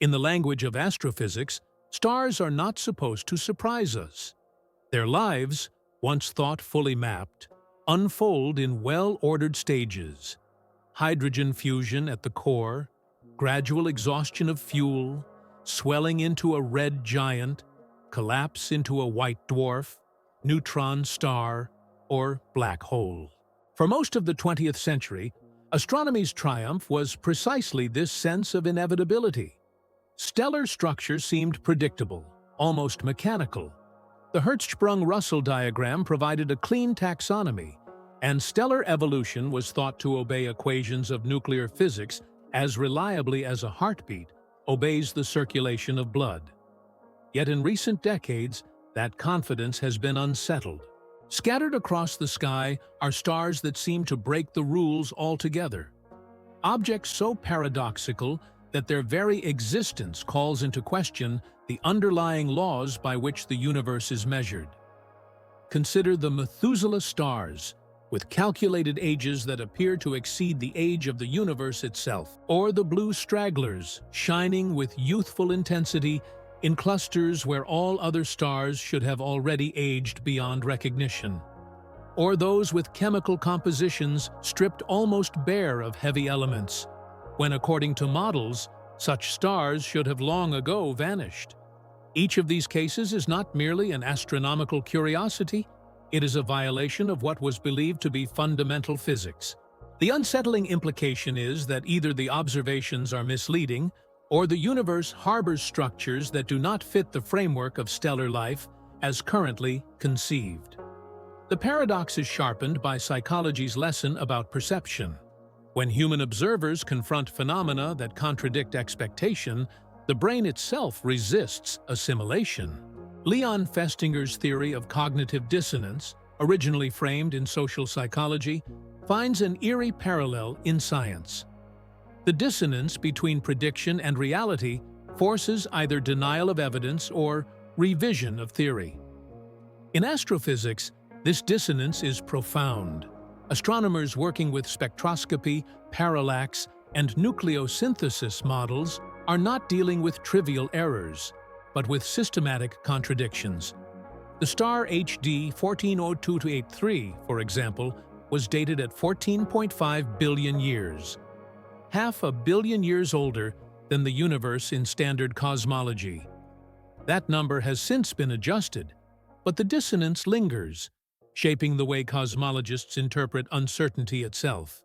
In the language of astrophysics, stars are not supposed to surprise us. Their lives, once thought fully mapped, unfold in well-ordered stages. Hydrogen fusion at the core, gradual exhaustion of fuel, swelling into a red giant, collapse into a white dwarf, neutron star, or black hole. For most of the 20th century, astronomy's triumph was precisely this sense of inevitability. Stellar structure seemed predictable, almost mechanical. The Hertzsprung-Russell diagram provided a clean taxonomy, and stellar evolution was thought to obey equations of nuclear physics as reliably as a heartbeat obeys the circulation of blood. Yet in recent decades, that confidence has been unsettled. Scattered across the sky are stars that seem to break the rules altogether. Objects so paradoxical that their very existence calls into question the underlying laws by which the universe is measured. Consider the Methuselah stars, with calculated ages that appear to exceed the age of the universe itself, or the blue stragglers, shining with youthful intensity in clusters where all other stars should have already aged beyond recognition, or those with chemical compositions stripped almost bare of heavy elements, when according to models, such stars should have long ago vanished. Each of these cases is not merely an astronomical curiosity, it is a violation of what was believed to be fundamental physics. The unsettling implication is that either the observations are misleading, or the universe harbors structures that do not fit the framework of stellar life as currently conceived. The paradox is sharpened by psychology's lesson about perception. When human observers confront phenomena that contradict expectation, the brain itself resists assimilation. Leon Festinger's theory of cognitive dissonance, originally framed in social psychology, finds an eerie parallel in science. The dissonance between prediction and reality forces either denial of evidence or revision of theory. In astrophysics, this dissonance is profound. Astronomers working with spectroscopy, parallax, and nucleosynthesis models are not dealing with trivial errors, but with systematic contradictions. The star HD 1402-83, for example, was dated at 14.5 billion years. Half a billion years older than the universe in standard cosmology. That number has since been adjusted, but the dissonance lingers, shaping the way cosmologists interpret uncertainty itself.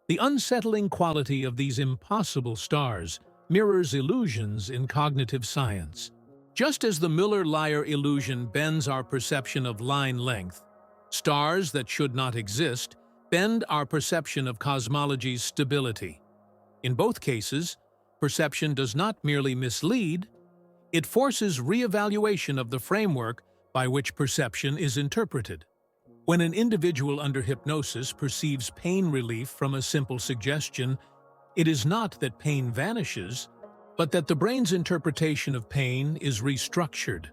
The unsettling quality of these impossible stars mirrors illusions in cognitive science. Just as the Miller-Lyer illusion bends our perception of line length, stars that should not exist bend our perception of cosmology's stability. In both cases, perception does not merely mislead, it forces re-evaluation of the framework by which perception is interpreted. When an individual under hypnosis perceives pain relief from a simple suggestion, it is not that pain vanishes, but that the brain's interpretation of pain is restructured.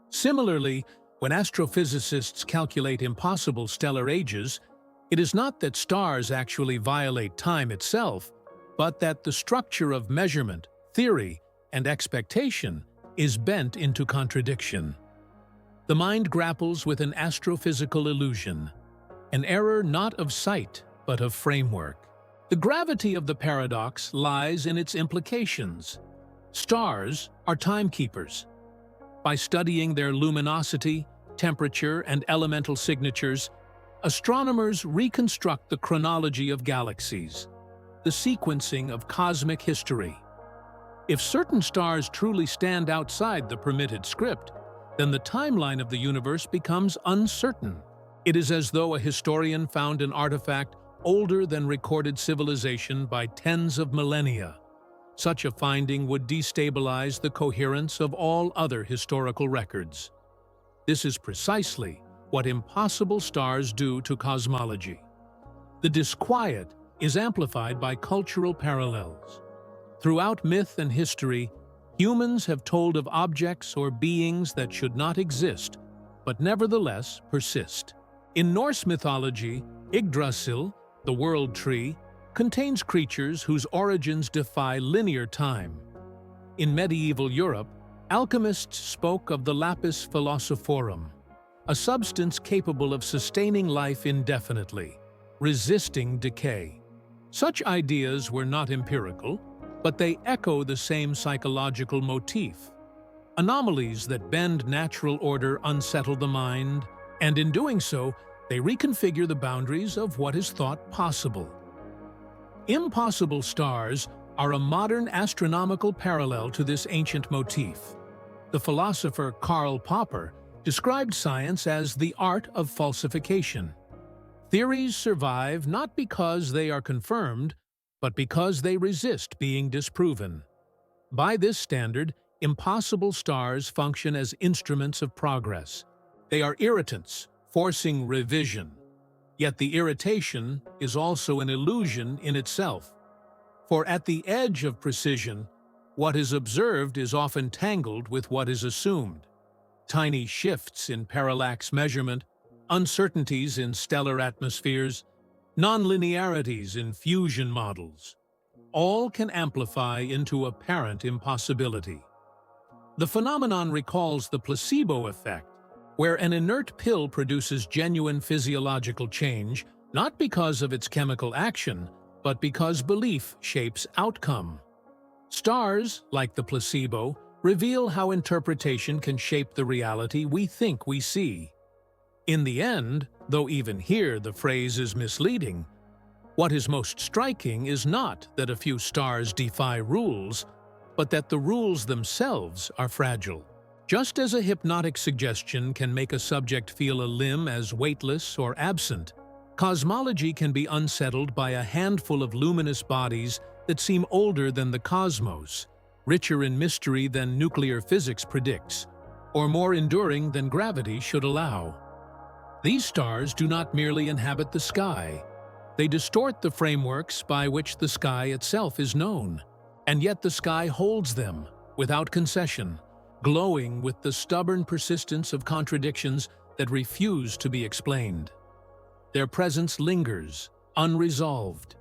Similarly, when astrophysicists calculate impossible stellar ages, it is not that stars actually violate time itself, but that the structure of measurement, theory, and expectation is bent into contradiction. The mind grapples with an astrophysical illusion, an error not of sight, but of framework. The gravity of the paradox lies in its implications. Stars are timekeepers. By studying their luminosity, temperature, and elemental signatures, astronomers reconstruct the chronology of galaxies, the sequencing of cosmic history. If certain stars truly stand outside the permitted script, then the timeline of the universe becomes uncertain. It is as though a historian found an artifact older than recorded civilization by tens of millennia. Such a finding would destabilize the coherence of all other historical records. This is precisely what impossible stars do to cosmology. The disquiet is amplified by cultural parallels. Throughout myth and history, humans have told of objects or beings that should not exist, but nevertheless persist. In Norse mythology, Yggdrasil, the world tree, contains creatures whose origins defy linear time. In medieval Europe, alchemists spoke of the lapis philosophorum, a substance capable of sustaining life indefinitely, resisting decay. Such ideas were not empirical, but they echo the same psychological motif. Anomalies that bend natural order unsettle the mind, and in doing so, they reconfigure the boundaries of what is thought possible. Impossible stars are a modern astronomical parallel to this ancient motif. The philosopher Karl Popper described science as the art of falsification. Theories survive not because they are confirmed, but because they resist being disproven. By this standard, impossible stars function as instruments of progress. They are irritants, forcing revision. Yet the irritation is also an illusion in itself. For at the edge of precision, what is observed is often tangled with what is assumed. Tiny shifts in parallax measurement, uncertainties in stellar atmospheres, nonlinearities in fusion models, all can amplify into apparent impossibility. The phenomenon recalls the placebo effect, where an inert pill produces genuine physiological change, not because of its chemical action, but because belief shapes outcome. Stars, like the placebo, reveal how interpretation can shape the reality we think we see. In the end, though even here the phrase is misleading, what is most striking is not that a few stars defy rules, but that the rules themselves are fragile. Just as a hypnotic suggestion can make a subject feel a limb as weightless or absent, cosmology can be unsettled by a handful of luminous bodies that seem older than the cosmos, richer in mystery than nuclear physics predicts, or more enduring than gravity should allow. These stars do not merely inhabit the sky. They distort the frameworks by which the sky itself is known, and yet the sky holds them, without concession, glowing with the stubborn persistence of contradictions that refuse to be explained. Their presence lingers, unresolved,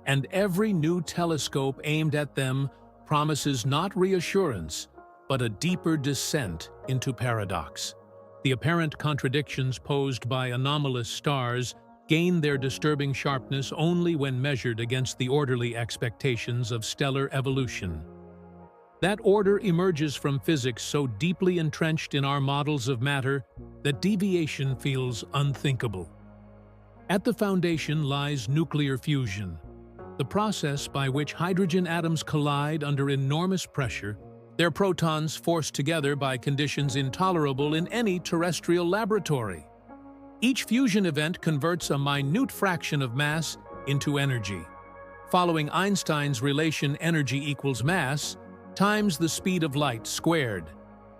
and every new telescope aimed at them promises not reassurance, but a deeper descent into paradox. The apparent contradictions posed by anomalous stars gain their disturbing sharpness only when measured against the orderly expectations of stellar evolution. That order emerges from physics so deeply entrenched in our models of matter that deviation feels unthinkable. At the foundation lies nuclear fusion, the process by which hydrogen atoms collide under enormous pressure, their protons forced together by conditions intolerable in any terrestrial laboratory. Each fusion event converts a minute fraction of mass into energy. Following Einstein's relation energy equals mass, times the speed of light squared,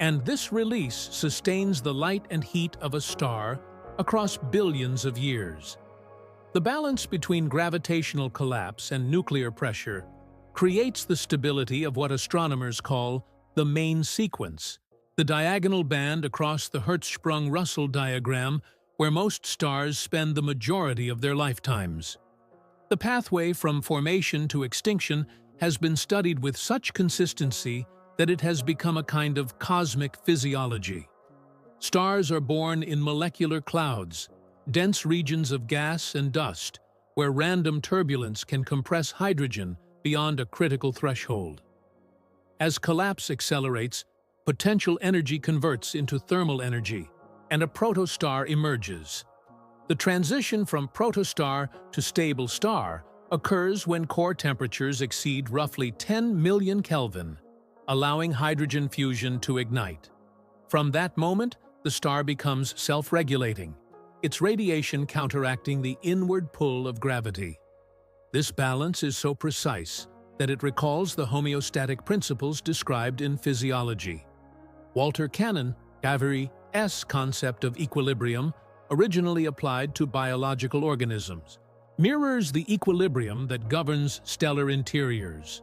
and this release sustains the light and heat of a star across billions of years. The balance between gravitational collapse and nuclear pressure creates the stability of what astronomers call the main sequence, the diagonal band across the Hertzsprung-Russell diagram where most stars spend the majority of their lifetimes. The pathway from formation to extinction has been studied with such consistency that it has become a kind of cosmic physiology. Stars are born in molecular clouds, dense regions of gas and dust, where random turbulence can compress hydrogen beyond a critical threshold. As collapse accelerates, potential energy converts into thermal energy, and a protostar emerges. The transition from protostar to stable star occurs when core temperatures exceed roughly 10 million Kelvin, allowing hydrogen fusion to ignite. From that moment, the star becomes self-regulating, its radiation counteracting the inward pull of gravity. This balance is so precise that it recalls the homeostatic principles described in physiology. Walter Cannon-Gavarie's concept of equilibrium, originally applied to biological organisms, mirrors the equilibrium that governs stellar interiors.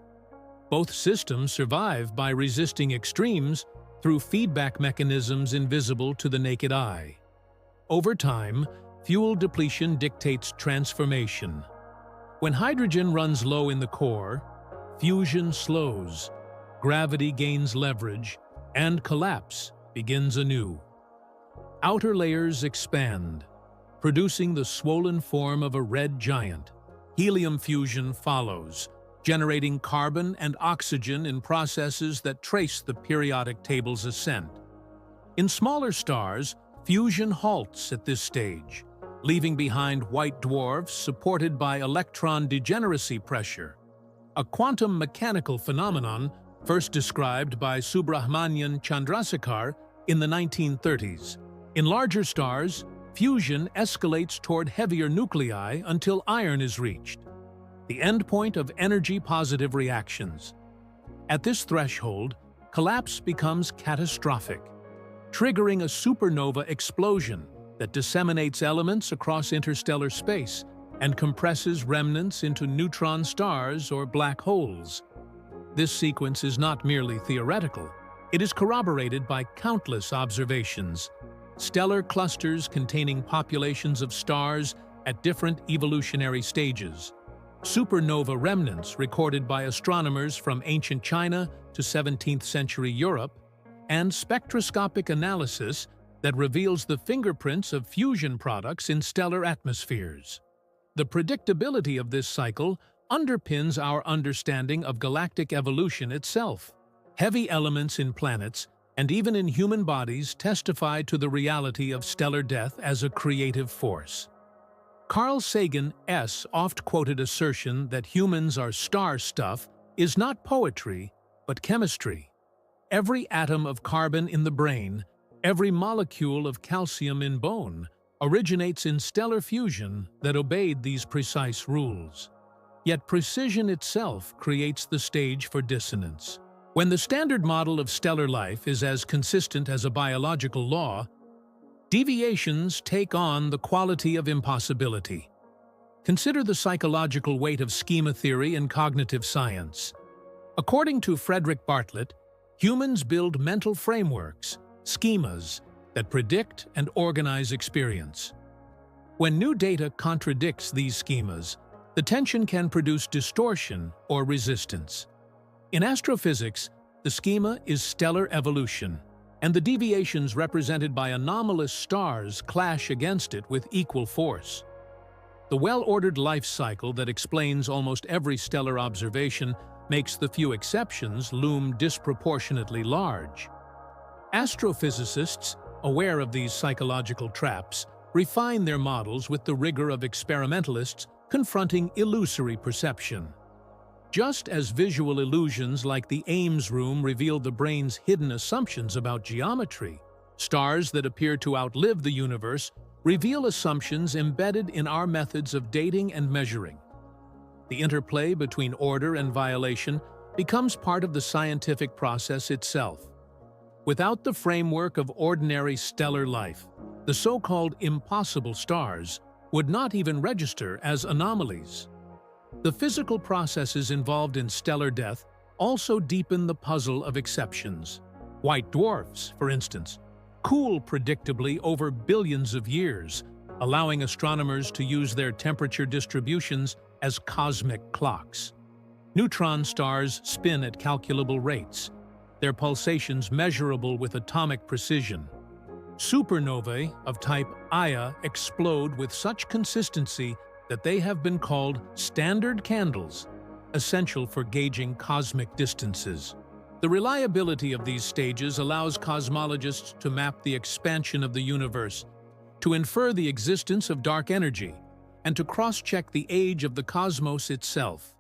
Both systems survive by resisting extremes through feedback mechanisms invisible to the naked eye. Over time, fuel depletion dictates transformation. When hydrogen runs low in the core, fusion slows, gravity gains leverage, and collapse begins anew. Outer layers expand, producing the swollen form of a red giant. Helium fusion follows, generating carbon and oxygen in processes that trace the periodic table's ascent. In smaller stars, fusion halts at this stage, leaving behind white dwarfs supported by electron degeneracy pressure, a quantum mechanical phenomenon first described by Subrahmanyan Chandrasekhar in the 1930s. In larger stars, fusion escalates toward heavier nuclei until iron is reached, the endpoint of energy-positive reactions. At this threshold, collapse becomes catastrophic, triggering a supernova explosion that disseminates elements across interstellar space and compresses remnants into neutron stars or black holes. This sequence is not merely theoretical. It is corroborated by countless observations. Stellar clusters containing populations of stars at different evolutionary stages. Supernova remnants recorded by astronomers from ancient China to 17th century Europe, and spectroscopic analysis that reveals the fingerprints of fusion products in stellar atmospheres. The predictability of this cycle underpins our understanding of galactic evolution itself. Heavy elements in planets and even in human bodies testify to the reality of stellar death as a creative force. Carl Sagan's oft-quoted assertion that humans are star stuff is not poetry, but chemistry. Every atom of carbon in the brain, every molecule of calcium in bone, originates in stellar fusion that obeyed these precise rules. Yet precision itself creates the stage for dissonance. When the standard model of stellar life is as consistent as a biological law, deviations take on the quality of impossibility. Consider the psychological weight of schema theory in cognitive science. According to Frederick Bartlett, humans build mental frameworks, schemas, that predict and organize experience. When new data contradicts these schemas, the tension can produce distortion or resistance. In astrophysics, the schema is stellar evolution, and the deviations represented by anomalous stars clash against it with equal force. The well-ordered life cycle that explains almost every stellar observation makes the few exceptions loom disproportionately large. Astrophysicists, aware of these psychological traps, refine their models with the rigor of experimentalists confronting illusory perception. Just as visual illusions like the Ames room reveal the brain's hidden assumptions about geometry, stars that appear to outlive the universe reveal assumptions embedded in our methods of dating and measuring. The interplay between order and violation becomes part of the scientific process itself. Without the framework of ordinary stellar life, the so-called impossible stars would not even register as anomalies. The physical processes involved in stellar death also deepen the puzzle of exceptions. White dwarfs, for instance, cool predictably over billions of years, allowing astronomers to use their temperature distributions as cosmic clocks. Neutron stars spin at calculable rates, their pulsations measurable with atomic precision. Supernovae of type Ia explode with such consistency that they have been called standard candles, essential for gauging cosmic distances. The reliability of these stages allows cosmologists to map the expansion of the universe, to infer the existence of dark energy, and to cross-check the age of the cosmos itself.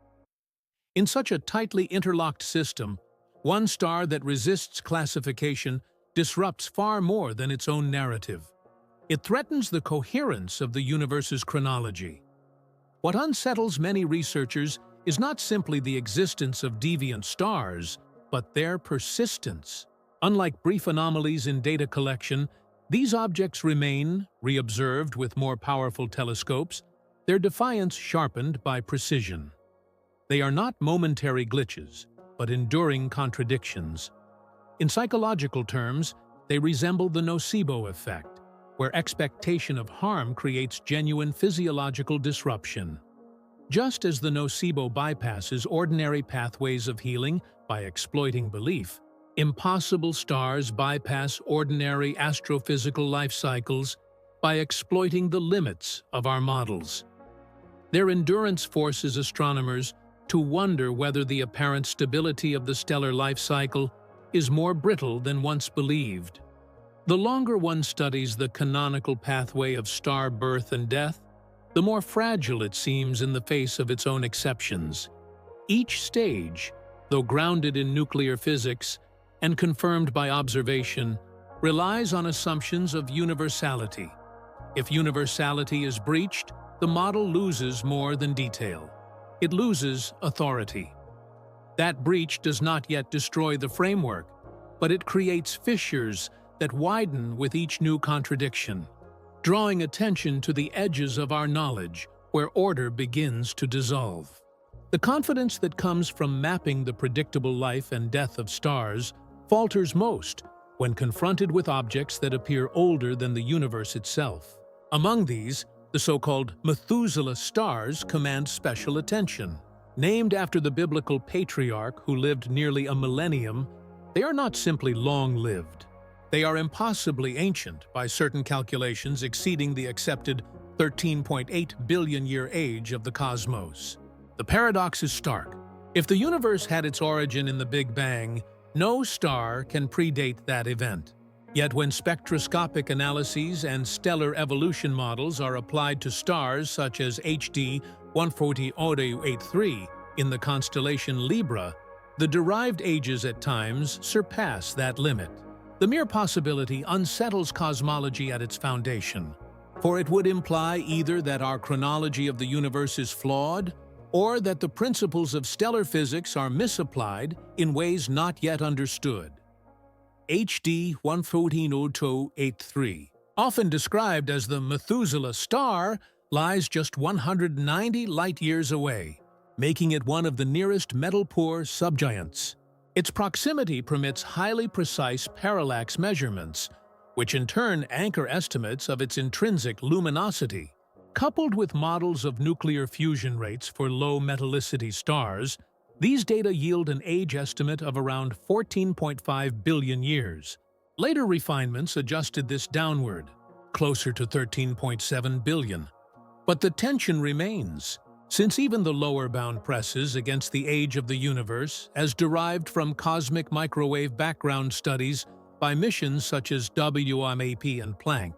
In such a tightly interlocked system, one star that resists classification disrupts far more than its own narrative. It threatens the coherence of the universe's chronology. What unsettles many researchers is not simply the existence of deviant stars, but their persistence. Unlike brief anomalies in data collection, these objects remain, reobserved with more powerful telescopes, their defiance sharpened by precision. They are not momentary glitches, but enduring contradictions. In psychological terms, they resemble the nocebo effect, where expectation of harm creates genuine physiological disruption. Just as the nocebo bypasses ordinary pathways of healing by exploiting belief, impossible stars bypass ordinary astrophysical life cycles by exploiting the limits of our models. Their endurance forces astronomers to wonder whether the apparent stability of the stellar life cycle is more brittle than once believed. The longer one studies the canonical pathway of star birth and death, the more fragile it seems in the face of its own exceptions. Each stage, though grounded in nuclear physics and confirmed by observation, relies on assumptions of universality. If universality is breached, the model loses more than detail. It loses authority. That breach does not yet destroy the framework, but it creates fissures that widen with each new contradiction, drawing attention to the edges of our knowledge where order begins to dissolve. The confidence that comes from mapping the predictable life and death of stars falters most when confronted with objects that appear older than the universe itself. Among these, the so-called Methuselah stars command special attention. Named after the biblical patriarch who lived nearly a millennium, they are not simply long-lived. They are impossibly ancient by certain calculations exceeding the accepted 13.8 billion-year age of the cosmos. The paradox is stark. If the universe had its origin in the Big Bang, no star can predate that event. Yet when spectroscopic analyses and stellar evolution models are applied to stars such as HD 14083 in the constellation Libra, the derived ages at times surpass that limit. The mere possibility unsettles cosmology at its foundation, for it would imply either that our chronology of the universe is flawed, or that the principles of stellar physics are misapplied in ways not yet understood. HD 1408283, often described as the Methuselah star, lies just 190 light-years away, making it one of the nearest metal-poor subgiants. Its proximity permits highly precise parallax measurements, which in turn anchor estimates of its intrinsic luminosity. Coupled with models of nuclear fusion rates for low metallicity stars, these data yield an age estimate of around 14.5 billion years. Later refinements adjusted this downward, closer to 13.7 billion. But the tension remains, since even the lower bound presses against the age of the universe, as derived from cosmic microwave background studies by missions such as WMAP and Planck.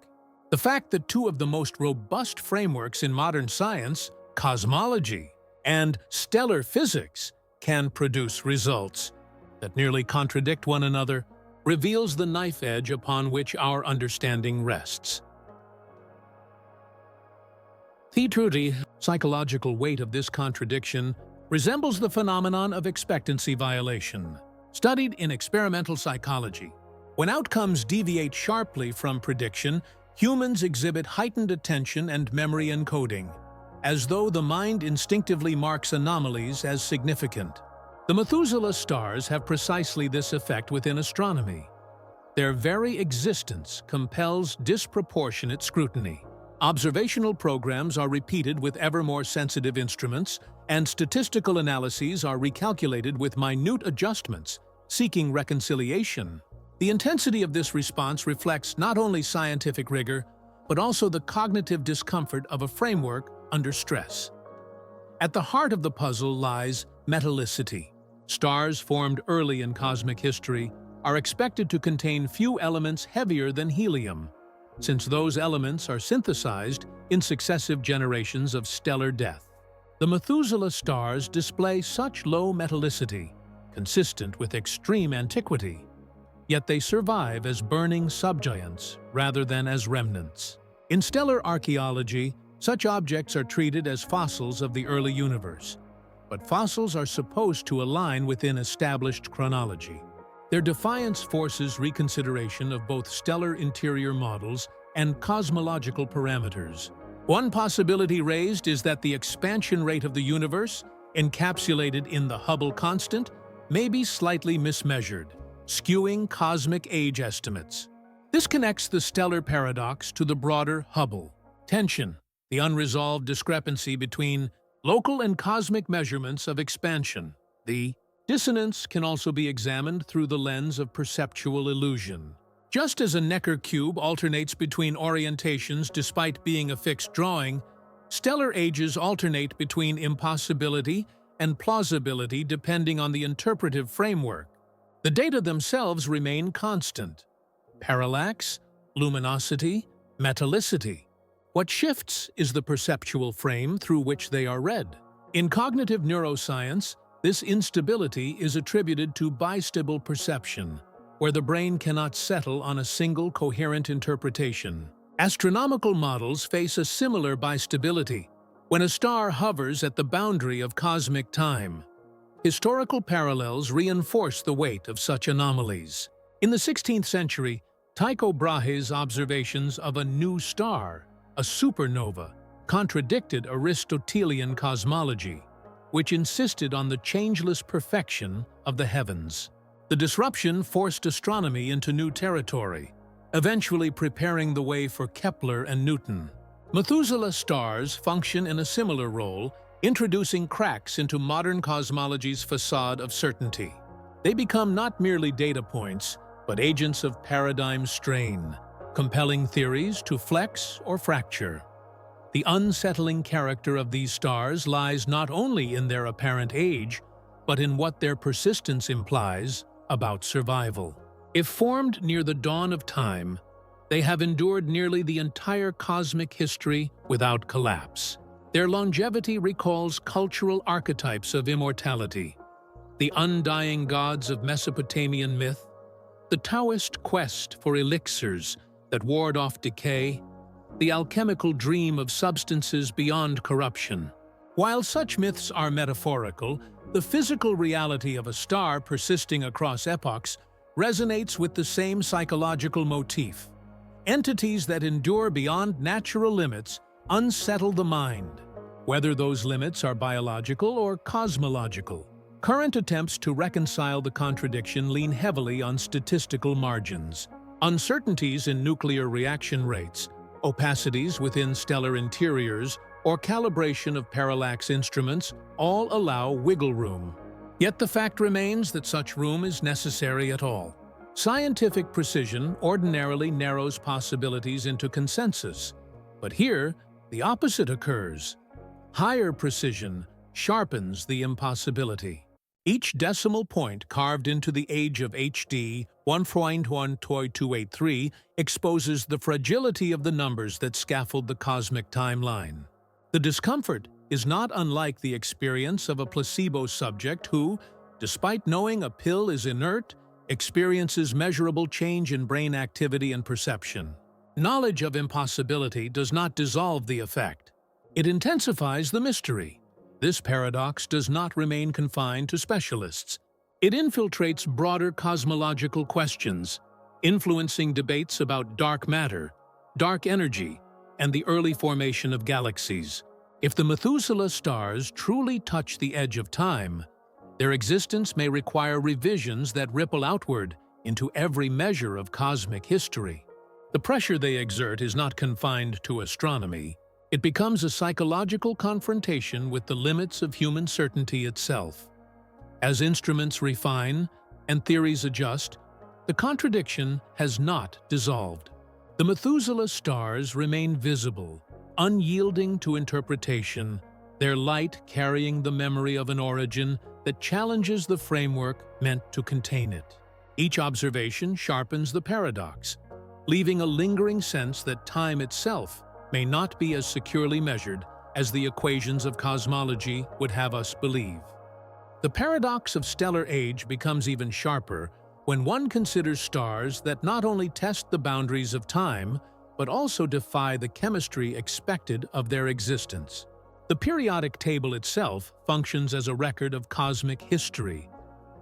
The fact that two of the most robust frameworks in modern science, cosmology and stellar physics, can produce results that nearly contradict one another reveals the knife edge upon which our understanding rests. The truly psychological weight of this contradiction resembles the phenomenon of expectancy violation, studied in experimental psychology. When outcomes deviate sharply from prediction, humans exhibit heightened attention and memory encoding, as though the mind instinctively marks anomalies as significant. The Methuselah stars have precisely this effect within astronomy. Their very existence compels disproportionate scrutiny. Observational programs are repeated with ever more sensitive instruments, and statistical analyses are recalculated with minute adjustments, seeking reconciliation. The intensity of this response reflects not only scientific rigor, but also the cognitive discomfort of a framework under stress. At the heart of the puzzle lies metallicity. Stars formed early in cosmic history are expected to contain few elements heavier than helium, since those elements are synthesized in successive generations of stellar death. The Methuselah stars display such low metallicity, consistent with extreme antiquity, yet they survive as burning subgiants rather than as remnants. In stellar archaeology, such objects are treated as fossils of the early universe, but fossils are supposed to align within established chronology. Their defiance forces reconsideration of both stellar interior models and cosmological parameters. One possibility raised is that the expansion rate of the universe, encapsulated in the Hubble constant, may be slightly mismeasured, skewing cosmic age estimates. This connects the stellar paradox to the broader Hubble tension, the unresolved discrepancy between Local and cosmic measurements of expansion. The dissonance can also be examined through the lens of perceptual illusion. Just as a Necker cube alternates between orientations despite being a fixed drawing, stellar ages alternate between impossibility and plausibility depending on the interpretive framework. The data themselves remain constant: parallax, luminosity, metallicity. What shifts is the perceptual frame through which they are read. In cognitive neuroscience, this instability is attributed to bistable perception, where the brain cannot settle on a single coherent interpretation. Astronomical models face a similar bistability when a star hovers at the boundary of cosmic time. Historical parallels reinforce the weight of such anomalies. In the 16th century, Tycho Brahe's observations of a new star, a supernova, contradicted Aristotelian cosmology, which insisted on the changeless perfection of the heavens. The disruption forced astronomy into new territory, eventually preparing the way for Kepler and Newton. Methuselah stars function in a similar role, introducing cracks into modern cosmology's facade of certainty. They become not merely data points, but agents of paradigm strain, compelling theories to flex or fracture. The unsettling character of these stars lies not only in their apparent age, but in what their persistence implies about survival. If formed near the dawn of time, they have endured nearly the entire cosmic history without collapse. Their longevity recalls cultural archetypes of immortality: the undying gods of Mesopotamian myth, the Taoist quest for elixirs that ward off decay, the alchemical dream of substances beyond corruption. While such myths are metaphorical, the physical reality of a star persisting across epochs resonates with the same psychological motif. Entities that endure beyond natural limits unsettle the mind, whether those limits are biological or cosmological. Current attempts to reconcile the contradiction lean heavily on statistical margins. Uncertainties in nuclear reaction rates, opacities within stellar interiors, or calibration of parallax instruments all allow wiggle room. Yet the fact remains that such room is necessary at all. Scientific precision ordinarily narrows possibilities into consensus, but here the opposite occurs. Higher precision sharpens the impossibility. Each decimal point carved into the age of HD 1.12283 exposes the fragility of the numbers that scaffold the cosmic timeline. The discomfort is not unlike the experience of a placebo subject who, despite knowing a pill is inert, experiences measurable change in brain activity and perception. Knowledge of impossibility does not dissolve the effect. It intensifies the mystery. This paradox does not remain confined to specialists. It infiltrates broader cosmological questions, influencing debates about dark matter, dark energy, and the early formation of galaxies. If the Methuselah stars truly touch the edge of time, their existence may require revisions that ripple outward into every measure of cosmic history. The pressure they exert is not confined to astronomy. It becomes a psychological confrontation with the limits of human certainty itself. As instruments refine and theories adjust, the contradiction has not dissolved. The Methuselah stars remain visible, unyielding to interpretation, their light carrying the memory of an origin that challenges the framework meant to contain it. Each observation sharpens the paradox, leaving a lingering sense that time itself may not be as securely measured as the equations of cosmology would have us believe. The paradox of stellar age becomes even sharper when one considers stars that not only test the boundaries of time, but also defy the chemistry expected of their existence. The periodic table itself functions as a record of cosmic history.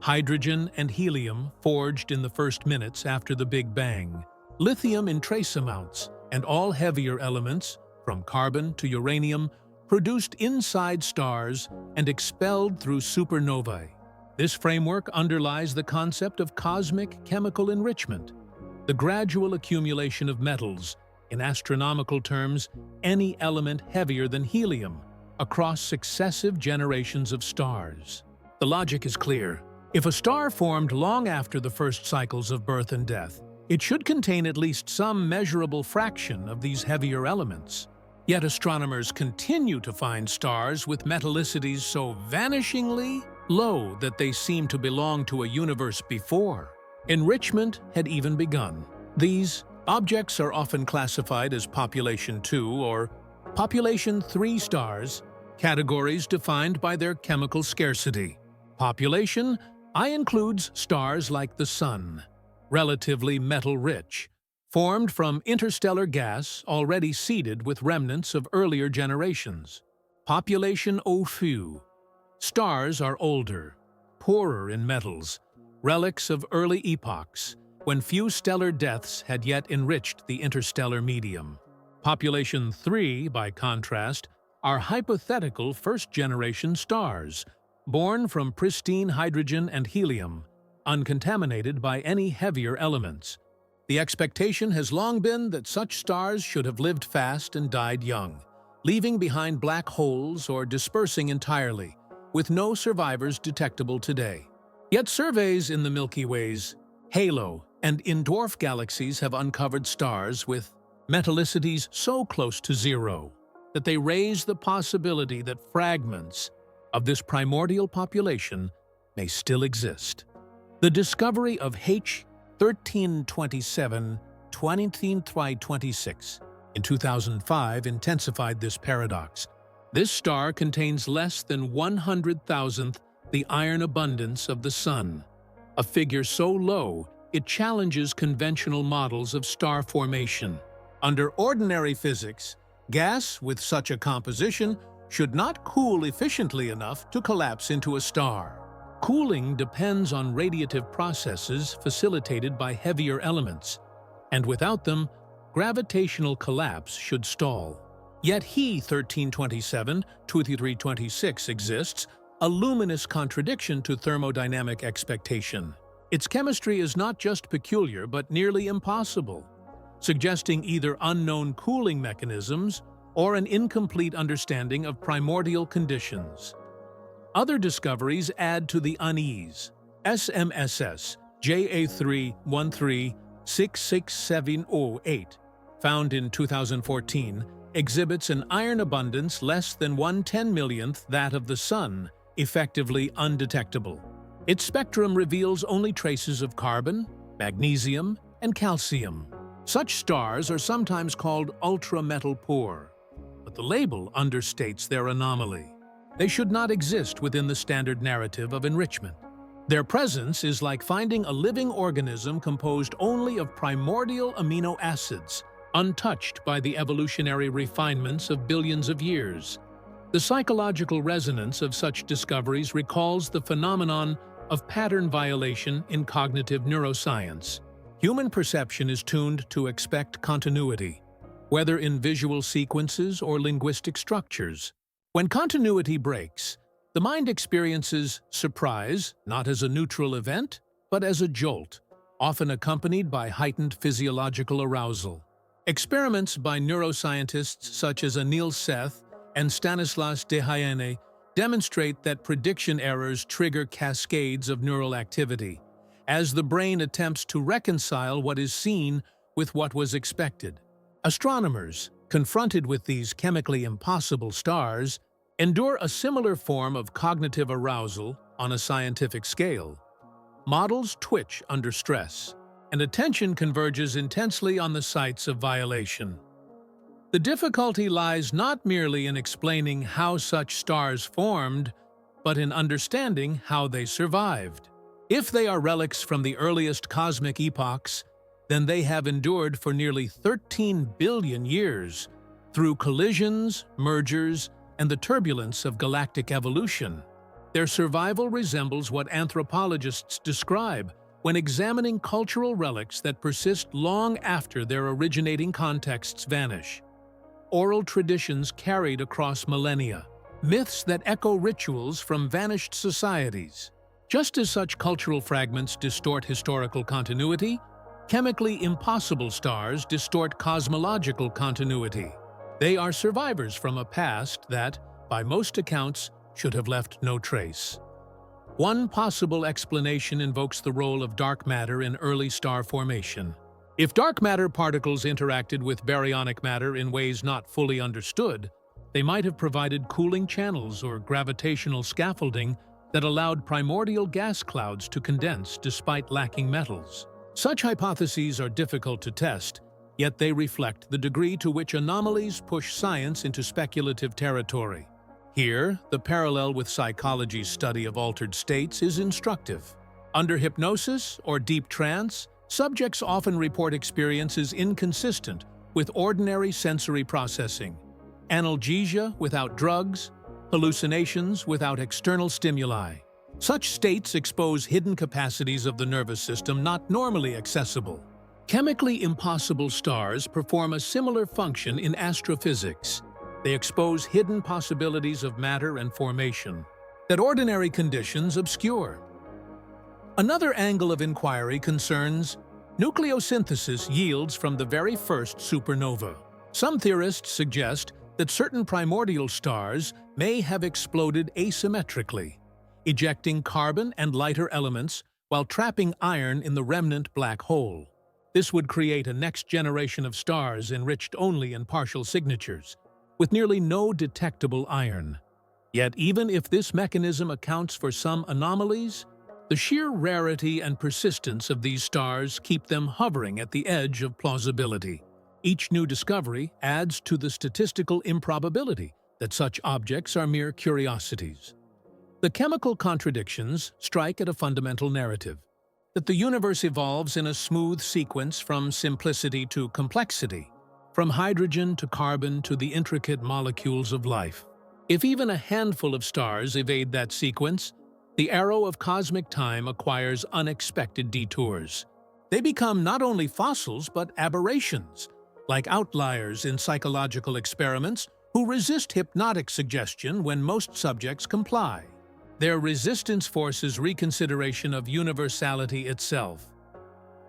Hydrogen and helium forged in the first minutes after the Big Bang, lithium in trace amounts, and all heavier elements, from carbon to uranium, produced inside stars and expelled through supernovae. This framework underlies the concept of cosmic chemical enrichment, the gradual accumulation of metals, in astronomical terms, any element heavier than helium, across successive generations of stars. The logic is clear. If a star formed long after the first cycles of birth and death, it should contain at least some measurable fraction of these heavier elements. Yet astronomers continue to find stars with metallicities so vanishingly low that they seem to belong to a universe before. Enrichment had even begun. These objects are often classified as population 2 or population 3 stars, categories defined by their chemical scarcity. Population I includes stars like the Sun, relatively metal-rich, formed from interstellar gas already seeded with remnants of earlier generations. Population au feu. Stars are older, poorer in metals, relics of early epochs, when few stellar deaths had yet enriched the interstellar medium. Population 3, by contrast, are hypothetical first-generation stars, born from pristine hydrogen and helium, uncontaminated by any heavier elements. The expectation has long been that such stars should have lived fast and died young, leaving behind black holes or dispersing entirely, with no survivors detectable today. Yet surveys in the Milky Way's halo and in dwarf galaxies have uncovered stars with metallicities so close to zero that they raise the possibility that fragments of this primordial population may still exist. The discovery of H1327 2326 in 2005 intensified this paradox. This star contains less than 100,000th the iron abundance of the Sun, a figure so low it challenges conventional models of star formation. Under ordinary physics, gas with such a composition should not cool efficiently enough to collapse into a star. Cooling depends on radiative processes facilitated by heavier elements, and without them, gravitational collapse should stall. Yet He 1327 2326 exists, a luminous contradiction to thermodynamic expectation. Its chemistry is not just peculiar but nearly impossible, suggesting either unknown cooling mechanisms or an incomplete understanding of primordial conditions. Other discoveries add to the unease. SMSS JA313-66708, found in 2014, exhibits an iron abundance less than 1/10,000,000th that of the Sun, effectively undetectable. Its spectrum reveals only traces of carbon, magnesium, and calcium. Such stars are sometimes called ultra-metal poor, but the label understates their anomaly. They should not exist within the standard narrative of enrichment. Their presence is like finding a living organism composed only of primordial amino acids, untouched by the evolutionary refinements of billions of years. The psychological resonance of such discoveries recalls the phenomenon of pattern violation in cognitive neuroscience. Human perception is tuned to expect continuity, whether in visual sequences or linguistic structures. When continuity breaks, the mind experiences surprise not as a neutral event, but as a jolt, often accompanied by heightened physiological arousal. Experiments by neuroscientists such as Anil Seth and Stanislas Dehaene demonstrate that prediction errors trigger cascades of neural activity, as the brain attempts to reconcile what is seen with what was expected. Astronomers, confronted with these chemically impossible stars, endure a similar form of cognitive arousal on a scientific scale. Models twitch under stress, and attention converges intensely on the sites of violation. The difficulty lies not merely in explaining how such stars formed, but in understanding how they survived. If they are relics from the earliest cosmic epochs, then they have endured for nearly 13 billion years through collisions, mergers, and the turbulence of galactic evolution. Their survival resembles what anthropologists describe when examining cultural relics that persist long after their originating contexts vanish. Oral traditions carried across millennia, myths that echo rituals from vanished societies. Just as such cultural fragments distort historical continuity, chemically impossible stars distort cosmological continuity. They are survivors from a past that, by most accounts, should have left no trace. One possible explanation invokes the role of dark matter in early star formation. If dark matter particles interacted with baryonic matter in ways not fully understood, they might have provided cooling channels or gravitational scaffolding that allowed primordial gas clouds to condense despite lacking metals. Such hypotheses are difficult to test, yet they reflect the degree to which anomalies push science into speculative territory. Here, the parallel with psychology's study of altered states is instructive. Under hypnosis or deep trance, subjects often report experiences inconsistent with ordinary sensory processing, analgesia without drugs, hallucinations without external stimuli. Such states expose hidden capacities of the nervous system not normally accessible. Chemically impossible stars perform a similar function in astrophysics. They expose hidden possibilities of matter and formation that ordinary conditions obscure. Another angle of inquiry concerns nucleosynthesis yields from the very first supernova. Some theorists suggest that certain primordial stars may have exploded asymmetrically, ejecting carbon and lighter elements while trapping iron in the remnant black hole. This would create a next generation of stars enriched only in partial signatures, with nearly no detectable iron. Yet even if this mechanism accounts for some anomalies, the sheer rarity and persistence of these stars keep them hovering at the edge of plausibility. Each new discovery adds to the statistical improbability that such objects are mere curiosities. The chemical contradictions strike at a fundamental narrative, that the universe evolves in a smooth sequence from simplicity to complexity, from hydrogen to carbon to the intricate molecules of life. If even a handful of stars evade that sequence, the arrow of cosmic time acquires unexpected detours. They become not only fossils but aberrations, like outliers in psychological experiments who resist hypnotic suggestion when most subjects comply. Their resistance forces reconsideration of universality itself.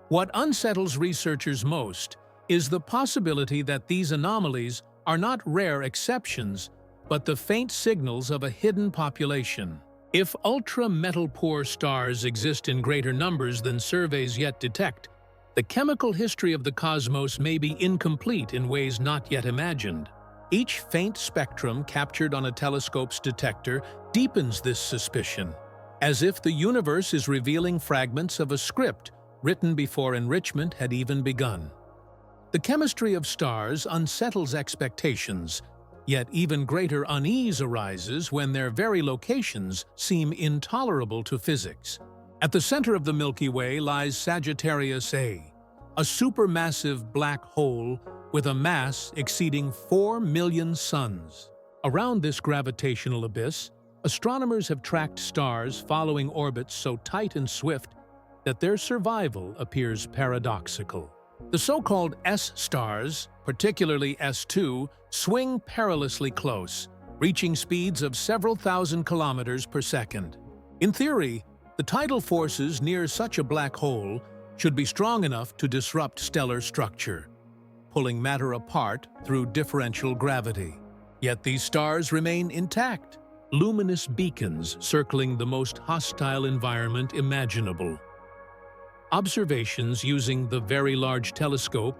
What unsettles researchers most is the possibility that these anomalies are not rare exceptions, but the faint signals of a hidden population. If ultra-metal-poor stars exist in greater numbers than surveys yet detect, the chemical history of the cosmos may be incomplete in ways not yet imagined. Each faint spectrum captured on a telescope's detector deepens this suspicion, as if the universe is revealing fragments of a script written before enrichment had even begun. The chemistry of stars unsettles expectations, yet even greater unease arises when their very locations seem intolerable to physics. At the center of the Milky Way lies Sagittarius A, a supermassive black hole with a mass exceeding 4 million suns. Around this gravitational abyss, astronomers have tracked stars following orbits so tight and swift that their survival appears paradoxical. The so-called S-stars, particularly S2, swing perilously close, reaching speeds of several thousand kilometers per second. In theory, the tidal forces near such a black hole should be strong enough to disrupt stellar structure, pulling matter apart through differential gravity. Yet these stars remain intact, luminous beacons circling the most hostile environment imaginable. Observations using the Very Large Telescope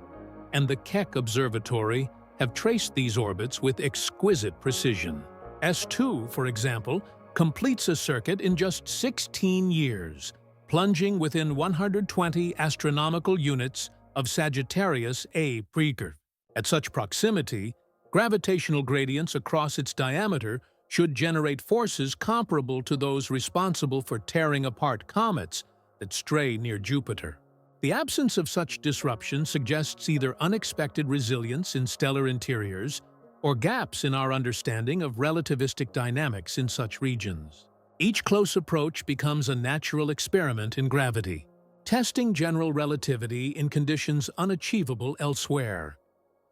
and the Keck Observatory have traced these orbits with exquisite precision. S2, for example, completes a circuit in just 16 years, plunging within 120 astronomical units of Sagittarius A Precursor. At such proximity, gravitational gradients across its diameter should generate forces comparable to those responsible for tearing apart comets that stray near Jupiter. The absence of such disruption suggests either unexpected resilience in stellar interiors or gaps in our understanding of relativistic dynamics in such regions. Each close approach becomes a natural experiment in gravity, testing general relativity in conditions unachievable elsewhere.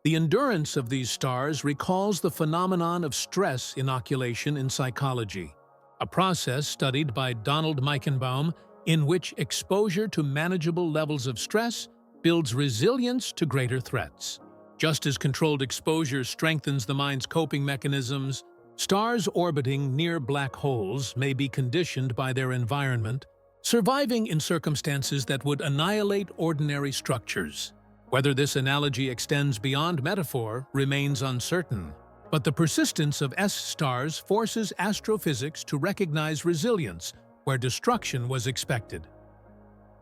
The endurance of these stars recalls the phenomenon of stress inoculation in psychology, a process studied by Donald Meichenbaum in which exposure to manageable levels of stress builds resilience to greater threats. Just as controlled exposure strengthens the mind's coping mechanisms, Stars orbiting near black holes may be conditioned by their environment, surviving in circumstances that would annihilate ordinary structures. Whether this analogy extends beyond metaphor remains uncertain, but the persistence of S-stars forces astrophysics to recognize resilience where destruction was expected.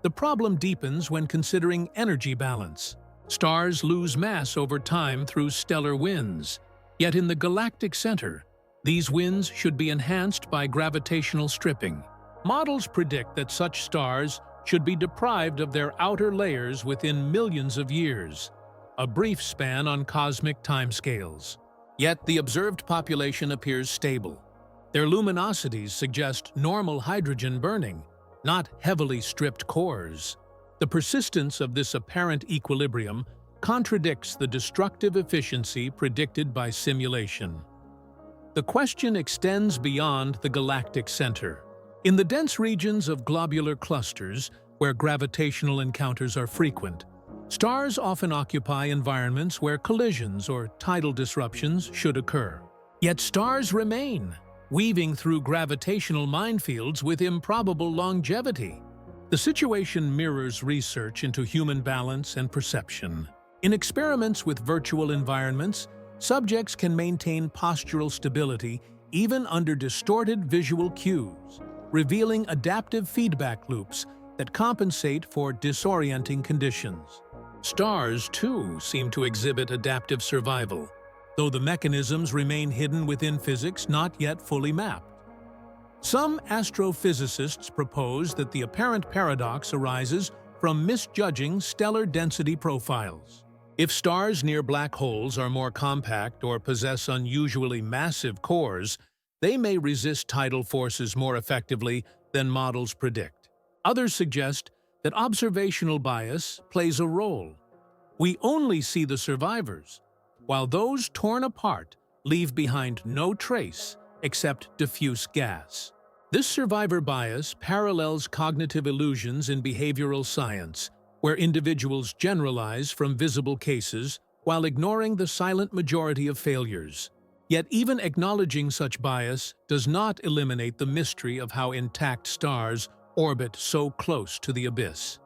The problem deepens when considering energy balance. Stars lose mass over time through stellar winds, yet in the galactic center, these winds should be enhanced by gravitational stripping. Models predict that such stars should be deprived of their outer layers within millions of years, a brief span on cosmic timescales. Yet the observed population appears stable. Their luminosities suggest normal hydrogen burning, not heavily stripped cores. The persistence of this apparent equilibrium contradicts the destructive efficiency predicted by simulation. The question extends beyond the galactic center. In the dense regions of globular clusters, where gravitational encounters are frequent, stars often occupy environments where collisions or tidal disruptions should occur. Yet stars remain, weaving through gravitational minefields with improbable longevity. The situation mirrors research into human balance and perception. In experiments with virtual environments, subjects can maintain postural stability even under distorted visual cues, revealing adaptive feedback loops that compensate for disorienting conditions. Stars, too, seem to exhibit adaptive survival, though the mechanisms remain hidden within physics not yet fully mapped. Some astrophysicists propose that the apparent paradox arises from misjudging stellar density profiles. If stars near black holes are more compact or possess unusually massive cores, they may resist tidal forces more effectively than models predict. Others suggest that observational bias plays a role. We only see the survivors, while those torn apart leave behind no trace except diffuse gas. This survivor bias parallels cognitive illusions in behavioral science, where individuals generalize from visible cases while ignoring the silent majority of failures. Yet even acknowledging such bias does not eliminate the mystery of how intact stars orbit so close to the abyss.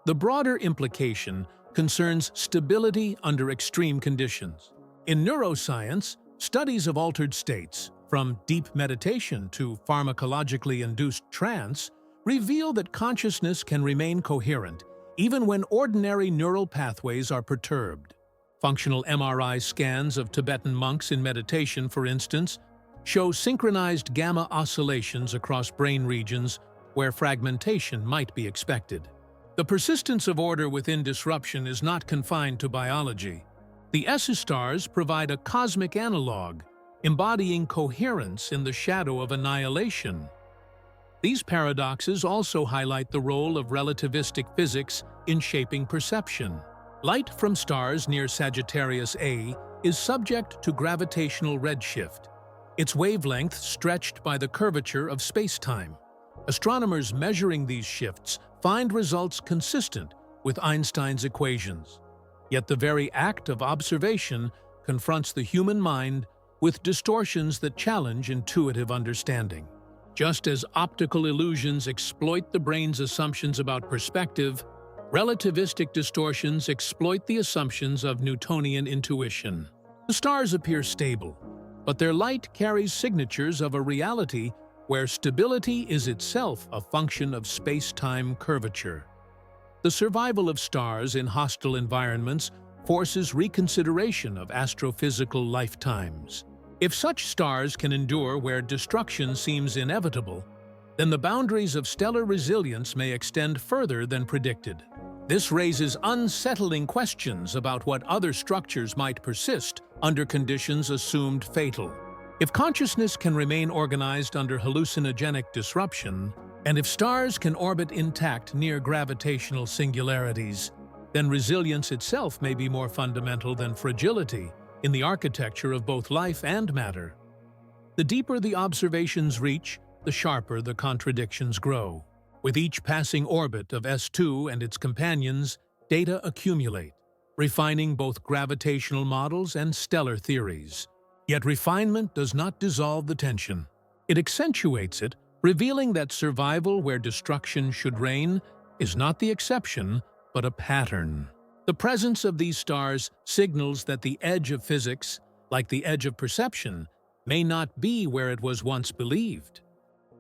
The broader implication concerns stability under extreme conditions. In neuroscience, studies of altered states, from deep meditation to pharmacologically induced trance, reveal that consciousness can remain coherent even when ordinary neural pathways are perturbed. Functional MRI scans of Tibetan monks in meditation, for instance, show synchronized gamma oscillations across brain regions where fragmentation might be expected. The persistence of order within disruption is not confined to biology. The S-stars provide a cosmic analog, embodying coherence in the shadow of annihilation. These paradoxes also highlight the role of relativistic physics in shaping perception. Light from stars near Sagittarius A is subject to gravitational redshift, its wavelength stretched by the curvature of space-time. Astronomers measuring these shifts find results consistent with Einstein's equations. Yet the very act of observation confronts the human mind with distortions that challenge intuitive understanding. Just as optical illusions exploit the brain's assumptions about perspective, relativistic distortions exploit the assumptions of Newtonian intuition. The stars appear stable, but their light carries signatures of a reality where stability is itself a function of space-time curvature. The survival of stars in hostile environments forces reconsideration of astrophysical lifetimes. If such stars can endure where destruction seems inevitable, then the boundaries of stellar resilience may extend further than predicted. This raises unsettling questions about what other structures might persist under conditions assumed fatal. If consciousness can remain organized under hallucinogenic disruption, and if stars can orbit intact near gravitational singularities, then resilience itself may be more fundamental than fragility in the architecture of both life and matter. The deeper the observations reach, the sharper the contradictions grow. With each passing orbit of S2 and its companions, data accumulate, refining both gravitational models and stellar theories. Yet refinement does not dissolve the tension. It accentuates it, revealing that survival where destruction should reign is not the exception, but a pattern. The presence of these stars signals that the edge of physics, like the edge of perception, may not be where it was once believed.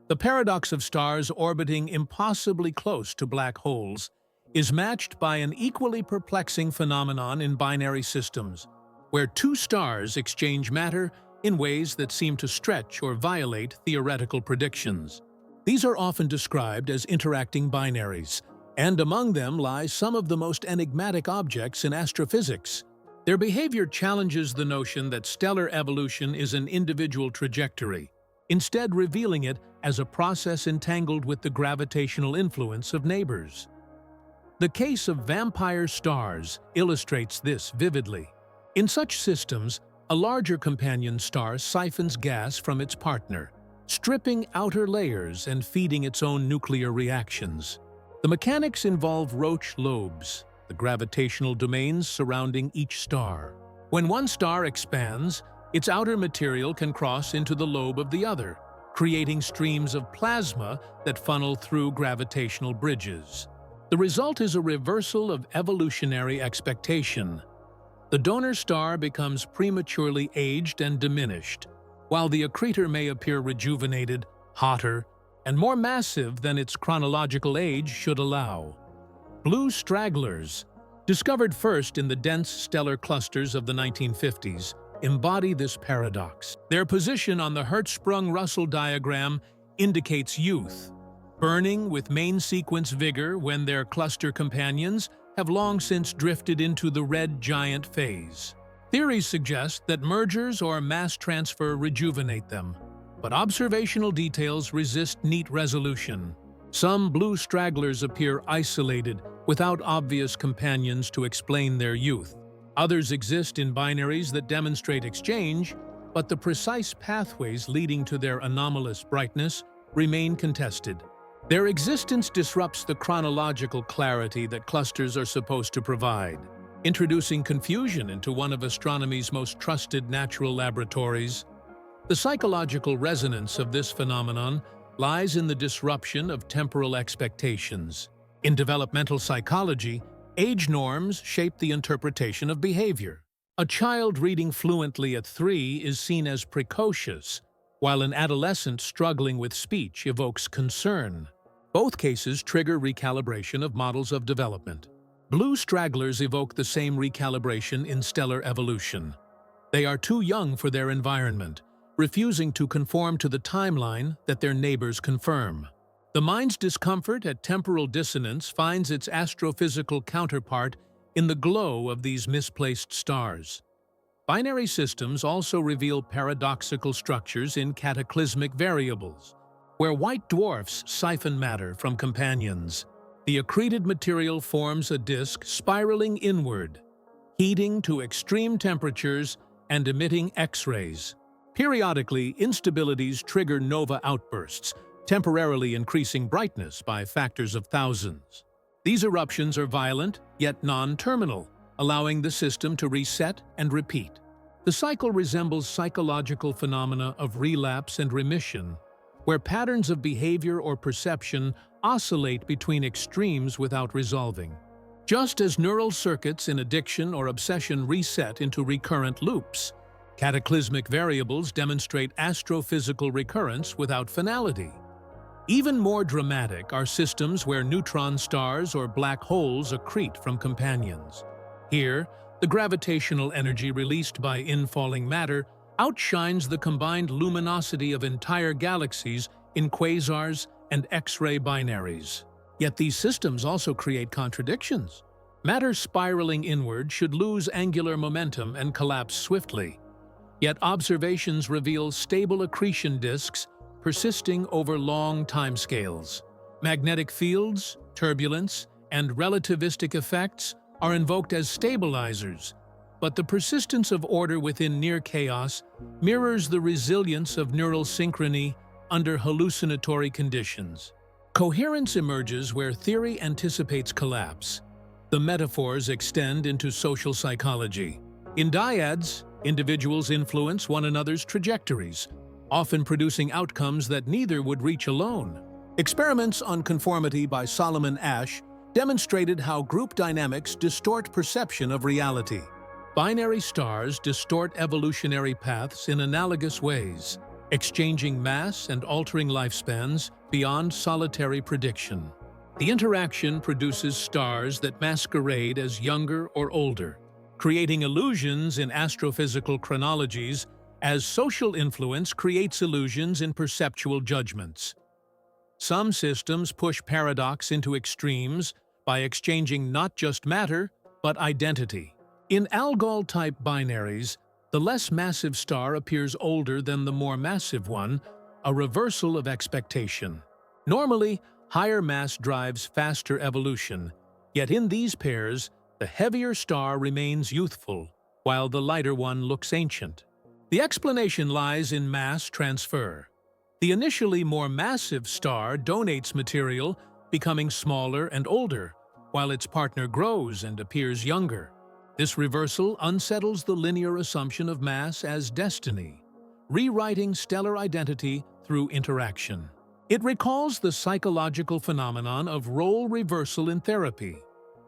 The paradox of stars orbiting impossibly close to black holes is matched by an equally perplexing phenomenon in binary systems, where two stars exchange matter in ways that seem to stretch or violate theoretical predictions. These are often described as interacting binaries, and among them lie some of the most enigmatic objects in astrophysics. Their behavior challenges the notion that stellar evolution is an individual trajectory, instead revealing it as a process entangled with the gravitational influence of neighbors. The case of vampire stars illustrates this vividly. In such systems, a larger companion star siphons gas from its partner, stripping outer layers and feeding its own nuclear reactions. The mechanics involve Roche lobes, the gravitational domains surrounding each star. When one star expands, its outer material can cross into the lobe of the other, creating streams of plasma that funnel through gravitational bridges. The result is a reversal of evolutionary expectation. The donor star becomes prematurely aged and diminished, while the accretor may appear rejuvenated, hotter, and more massive than its chronological age should allow. Blue stragglers, discovered first in the dense stellar clusters of the 1950s, embody this paradox. Their position on the Hertzsprung-Russell diagram indicates youth, burning with main sequence vigor when their cluster companions have long since drifted into the red giant phase. Theories suggest that mergers or mass transfer rejuvenate them, but observational details resist neat resolution. Some blue stragglers appear isolated, without obvious companions to explain their youth. Others exist in binaries that demonstrate exchange, but the precise pathways leading to their anomalous brightness remain contested. Their existence disrupts the chronological clarity that clusters are supposed to provide, introducing confusion into one of astronomy's most trusted natural laboratories. The psychological resonance of this phenomenon lies in the disruption of temporal expectations. In developmental psychology, age norms shape the interpretation of behavior. A child reading fluently at 3 is seen as precocious, while an adolescent struggling with speech evokes concern. Both cases trigger recalibration of models of development. Blue stragglers evoke the same recalibration in stellar evolution. They are too young for their environment, refusing to conform to the timeline that their neighbors confirm. The mind's discomfort at temporal dissonance finds its astrophysical counterpart in the glow of these misplaced stars. Binary systems also reveal paradoxical structures in cataclysmic variables, where white dwarfs siphon matter from companions. The accreted material forms a disk spiraling inward, heating to extreme temperatures and emitting X-rays. Periodically, instabilities trigger nova outbursts, temporarily increasing brightness by factors of thousands. These eruptions are violent, yet non-terminal, allowing the system to reset and repeat. The cycle resembles psychological phenomena of relapse and remission, where patterns of behavior or perception oscillate between extremes without resolving. Just as neural circuits in addiction or obsession reset into recurrent loops, cataclysmic variables demonstrate astrophysical recurrence without finality. Even more dramatic are systems where neutron stars or black holes accrete from companions. Here, the gravitational energy released by infalling matter outshines the combined luminosity of entire galaxies in quasars and X-ray binaries. Yet these systems also create contradictions. Matter spiraling inward should lose angular momentum and collapse swiftly. Yet observations reveal stable accretion disks persisting over long timescales. Magnetic fields, turbulence, and relativistic effects are invoked as stabilizers, but the persistence of order within near chaos mirrors the resilience of neural synchrony under hallucinatory conditions. Coherence emerges where theory anticipates collapse. The metaphors extend into social psychology. In dyads, Individuals influence one another's trajectories, often producing outcomes that neither would reach alone. Experiments on conformity by Solomon Asch demonstrated how group dynamics distort perception of reality. Binary stars distort evolutionary paths in analogous ways, exchanging mass and altering lifespans beyond solitary prediction. The interaction produces stars that masquerade as younger or older, creating illusions in astrophysical chronologies as social influence creates illusions in perceptual judgments. Some systems push paradox into extremes by exchanging not just matter, but identity. In Algol-type binaries, the less massive star appears older than the more massive one, a reversal of expectation. Normally, higher mass drives faster evolution, yet in these pairs, the heavier star remains youthful, while the lighter one looks ancient. The explanation lies in mass transfer. The initially more massive star donates material, becoming smaller and older, while its partner grows and appears younger. This reversal unsettles the linear assumption of mass as destiny, rewriting stellar identity through interaction. It recalls the psychological phenomenon of role reversal in therapy,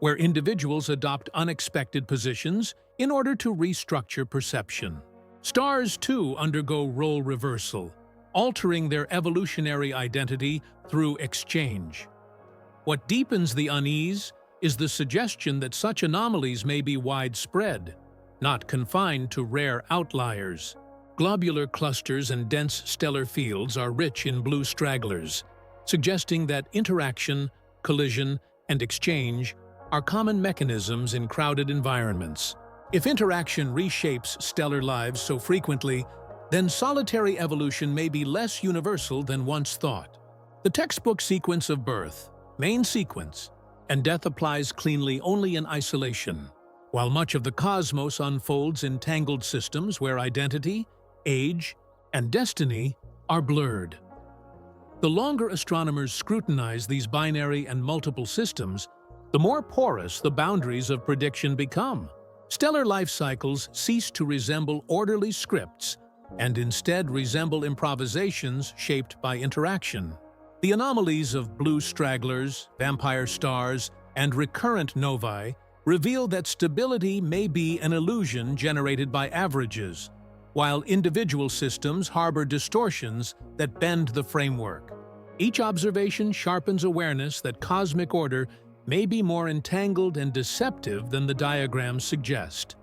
where individuals adopt unexpected positions in order to restructure perception. Stars, too, undergo role reversal, altering their evolutionary identity through exchange. What deepens the unease is the suggestion that such anomalies may be widespread, not confined to rare outliers. Globular clusters and dense stellar fields are rich in blue stragglers, suggesting that interaction, collision, and exchange are common mechanisms in crowded environments. If interaction reshapes stellar lives so frequently, then solitary evolution may be less universal than once thought. The textbook sequence of birth, main sequence, and death applies cleanly only in isolation, while much of the cosmos unfolds in tangled systems where identity, age, and destiny are blurred. The longer astronomers scrutinize these binary and multiple systems, the more porous the boundaries of prediction become. Stellar life cycles cease to resemble orderly scripts and instead resemble improvisations shaped by interaction. The anomalies of blue stragglers, vampire stars, and recurrent novae reveal that stability may be an illusion generated by averages, while individual systems harbor distortions that bend the framework. Each observation sharpens awareness that cosmic order may be more entangled and deceptive than the diagrams suggest.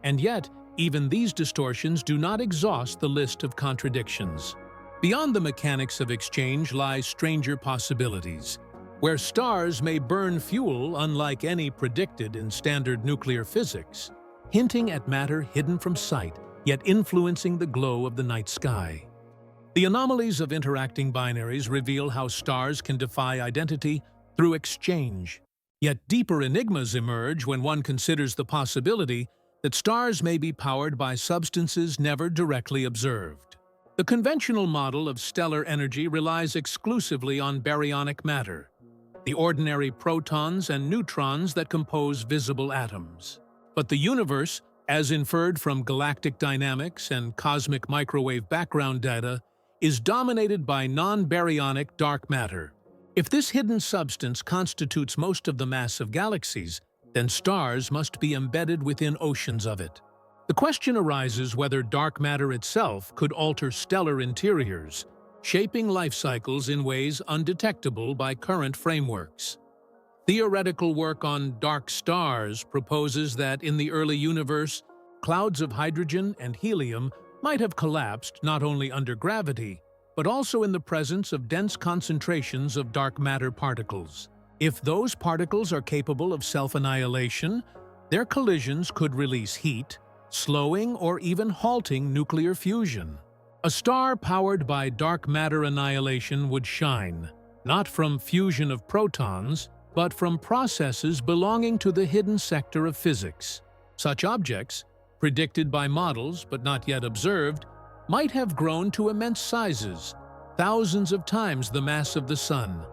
And yet, even these distortions do not exhaust the list of contradictions. Beyond the mechanics of exchange lie stranger possibilities, where stars may burn fuel unlike any predicted in standard nuclear physics, hinting at matter hidden from sight, yet influencing the glow of the night sky. The anomalies of interacting binaries reveal how stars can defy identity through exchange. Yet deeper enigmas emerge when one considers the possibility that stars may be powered by substances never directly observed. The conventional model of stellar energy relies exclusively on baryonic matter, the ordinary protons and neutrons that compose visible atoms. But the universe, as inferred from galactic dynamics and cosmic microwave background data, is dominated by non-baryonic dark matter. If this hidden substance constitutes most of the mass of galaxies, then stars must be embedded within oceans of it. The question arises whether dark matter itself could alter stellar interiors, shaping life cycles in ways undetectable by current frameworks. Theoretical work on dark stars proposes that in the early universe, clouds of hydrogen and helium might have collapsed not only under gravity, but also in the presence of dense concentrations of dark matter particles. If those particles are capable of self-annihilation, their collisions could release heat, slowing or even halting nuclear fusion. A star powered by dark matter annihilation would shine, not from fusion of protons, but from processes belonging to the hidden sector of physics. Such objects, predicted by models but not yet observed, might have grown to immense sizes, thousands of times the mass of the Sun,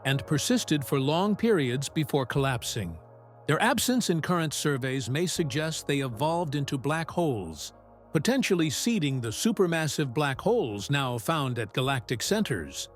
and persisted for long periods before collapsing. Their absence in current surveys may suggest they evolved into black holes, potentially seeding the supermassive black holes now found at galactic centers.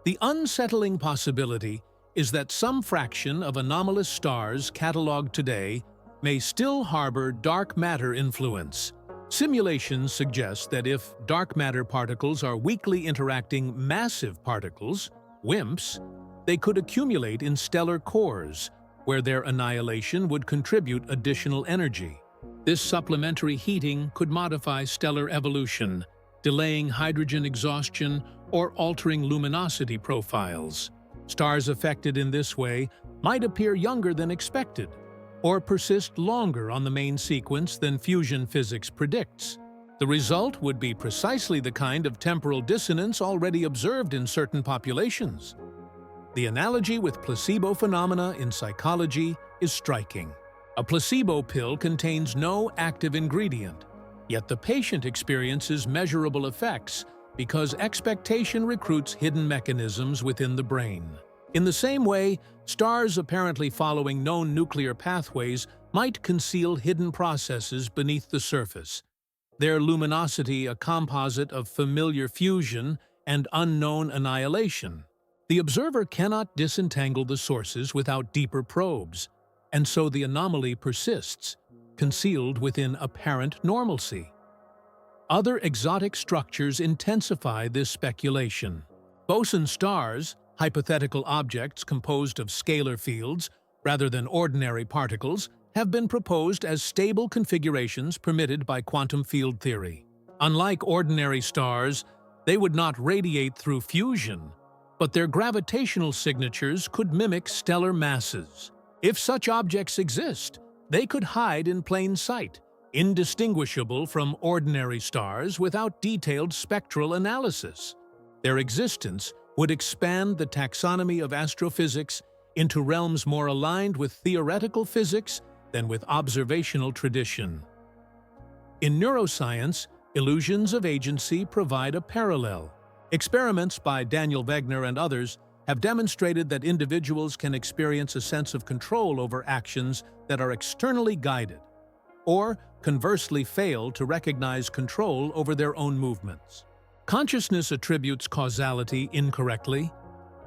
The unsettling possibility is that some fraction of anomalous stars catalogued today may still harbor dark matter influence. Simulations suggest that if dark matter particles are weakly interacting massive particles, WIMPs, they could accumulate in stellar cores, where their annihilation would contribute additional energy. This supplementary heating could modify stellar evolution, delaying hydrogen exhaustion or altering luminosity profiles. Stars affected in this way might appear younger than expected, or persist longer on the main sequence than fusion physics predicts. The result would be precisely the kind of temporal dissonance already observed in certain populations. The analogy with placebo phenomena in psychology is striking. A placebo pill contains no active ingredient, yet the patient experiences measurable effects because expectation recruits hidden mechanisms within the brain. In the same way, stars apparently following known nuclear pathways might conceal hidden processes beneath the surface, their luminosity a composite of familiar fusion and unknown annihilation. The observer cannot disentangle the sources without deeper probes, and so the anomaly persists, concealed within apparent normalcy. Other exotic structures intensify this speculation. Boson stars, hypothetical objects composed of scalar fields rather than ordinary particles, have been proposed as stable configurations permitted by quantum field theory. Unlike ordinary stars, they would not radiate through fusion, but their gravitational signatures could mimic stellar masses. If such objects exist, they could hide in plain sight, indistinguishable from ordinary stars without detailed spectral analysis. Their existence would expand the taxonomy of astrophysics into realms more aligned with theoretical physics than with observational tradition. In neuroscience, illusions of agency provide a parallel. Experiments by Daniel Wegner and others have demonstrated that individuals can experience a sense of control over actions that are externally guided, or conversely fail to recognize control over their own movements. Consciousness attributes causality incorrectly,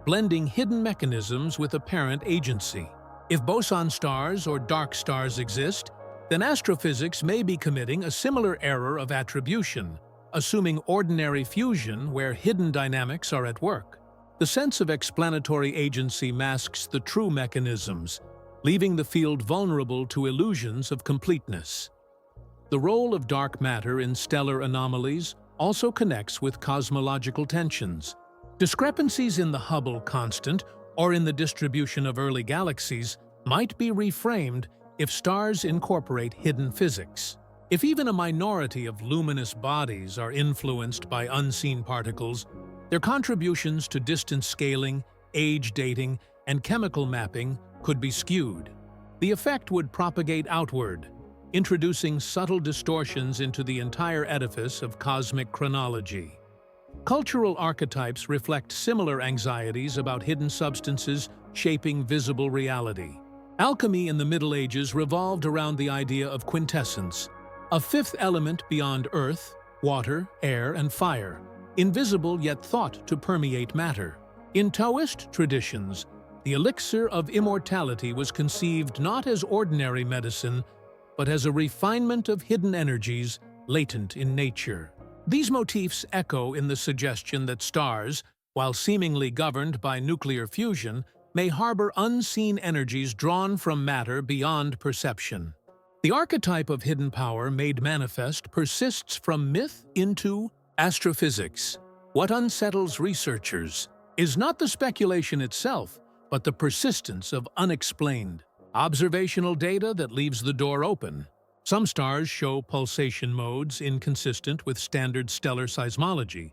blending hidden mechanisms with apparent agency. If boson stars or dark stars exist, then astrophysics may be committing a similar error of attribution, assuming ordinary fusion where hidden dynamics are at work. The sense of explanatory agency masks the true mechanisms, leaving the field vulnerable to illusions of completeness. The role of dark matter in stellar anomalies also connects with cosmological tensions. Discrepancies in the Hubble constant or in the distribution of early galaxies might be reframed if stars incorporate hidden physics. If even a minority of luminous bodies are influenced by unseen particles, their contributions to distance scaling, age dating, and chemical mapping could be skewed. The effect would propagate outward, introducing subtle distortions into the entire edifice of cosmic chronology. Cultural archetypes reflect similar anxieties about hidden substances shaping visible reality. Alchemy in the Middle Ages revolved around the idea of quintessence, a fifth element beyond earth, water, air, and fire, invisible yet thought to permeate matter. In Taoist traditions, the elixir of immortality was conceived not as ordinary medicine, but as a refinement of hidden energies latent in nature. These motifs echo in the suggestion that stars, while seemingly governed by nuclear fusion, may harbor unseen energies drawn from matter beyond perception. The archetype of hidden power made manifest persists from myth into astrophysics. What unsettles researchers is not the speculation itself, but the persistence of unexplained, observational data that leaves the door open. Some stars show pulsation modes inconsistent with standard stellar seismology,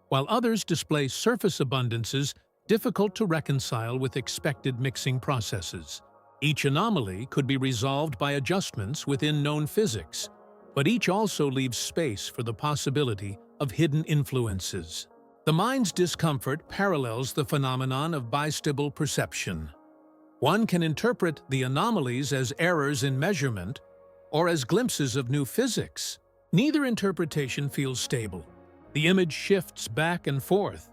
while others display surface abundances difficult to reconcile with expected mixing processes. Each anomaly could be resolved by adjustments within known physics, but each also leaves space for the possibility of hidden influences. The mind's discomfort parallels the phenomenon of bistable perception. One can interpret the anomalies as errors in measurement or as glimpses of new physics. Neither interpretation feels stable. The image shifts back and forth.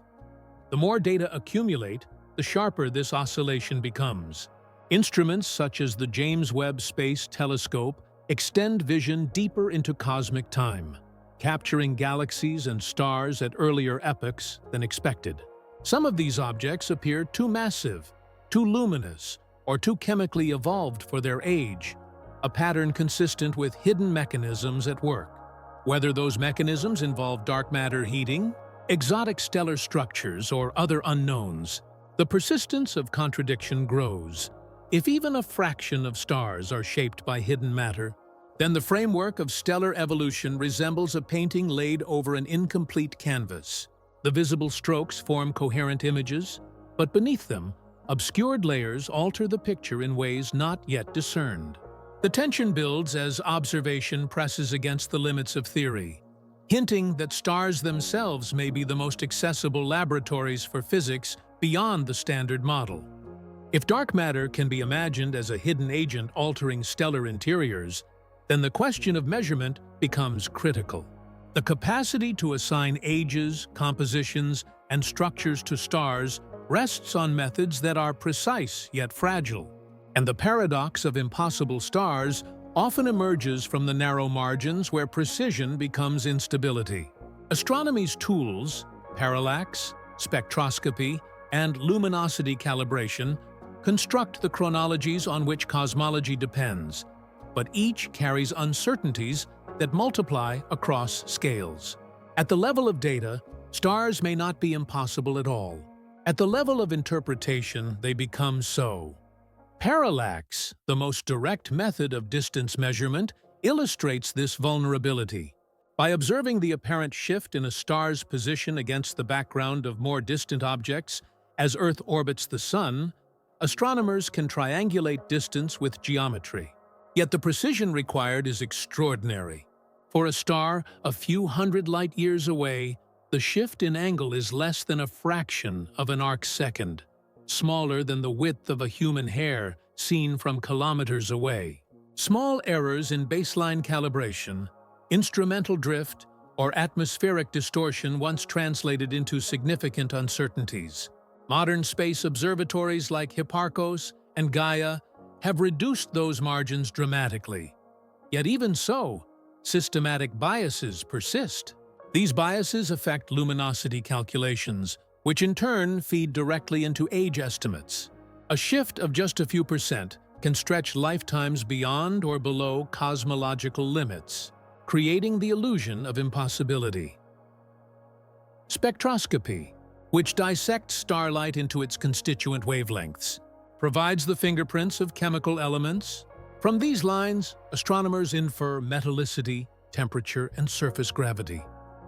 The more data accumulate, the sharper this oscillation becomes. Instruments such as the James Webb Space Telescope extend vision deeper into cosmic time, capturing galaxies and stars at earlier epochs than expected. Some of these objects appear too massive, too luminous, or too chemically evolved for their age, a pattern consistent with hidden mechanisms at work. Whether those mechanisms involve dark matter heating, exotic stellar structures, or other unknowns, the persistence of contradiction grows. If even a fraction of stars are shaped by hidden matter, then the framework of stellar evolution resembles a painting laid over an incomplete canvas. The visible strokes form coherent images, but beneath them, obscured layers alter the picture in ways not yet discerned. The tension builds as observation presses against the limits of theory, hinting that stars themselves may be the most accessible laboratories for physics beyond the standard model. If dark matter can be imagined as a hidden agent altering stellar interiors, then the question of measurement becomes critical. The capacity to assign ages, compositions, and structures to stars rests on methods that are precise yet fragile, and the paradox of impossible stars often emerges from the narrow margins where precision becomes instability. Astronomy's tools, parallax, spectroscopy, and luminosity calibration, construct the chronologies on which cosmology depends, but each carries uncertainties that multiply across scales. At the level of data, stars may not be impossible at all. At the level of interpretation, they become so. Parallax, the most direct method of distance measurement, illustrates this vulnerability. By observing the apparent shift in a star's position against the background of more distant objects as Earth orbits the Sun, astronomers can triangulate distance with geometry. Yet the precision required is extraordinary. For a star a few hundred light-years away, the shift in angle is less than a fraction of an arc-second, smaller than the width of a human hair seen from kilometers away. Small errors in baseline calibration, instrumental drift, or atmospheric distortion once translated into significant uncertainties. Modern space observatories like Hipparcos and Gaia have reduced those margins dramatically. Yet even so, systematic biases persist. These biases affect luminosity calculations, which in turn feed directly into age estimates. A shift of just a few percent can stretch lifetimes beyond or below cosmological limits, creating the illusion of impossibility. Spectroscopy, which dissects starlight into its constituent wavelengths, provides the fingerprints of chemical elements. From these lines, astronomers infer metallicity, temperature, and surface gravity.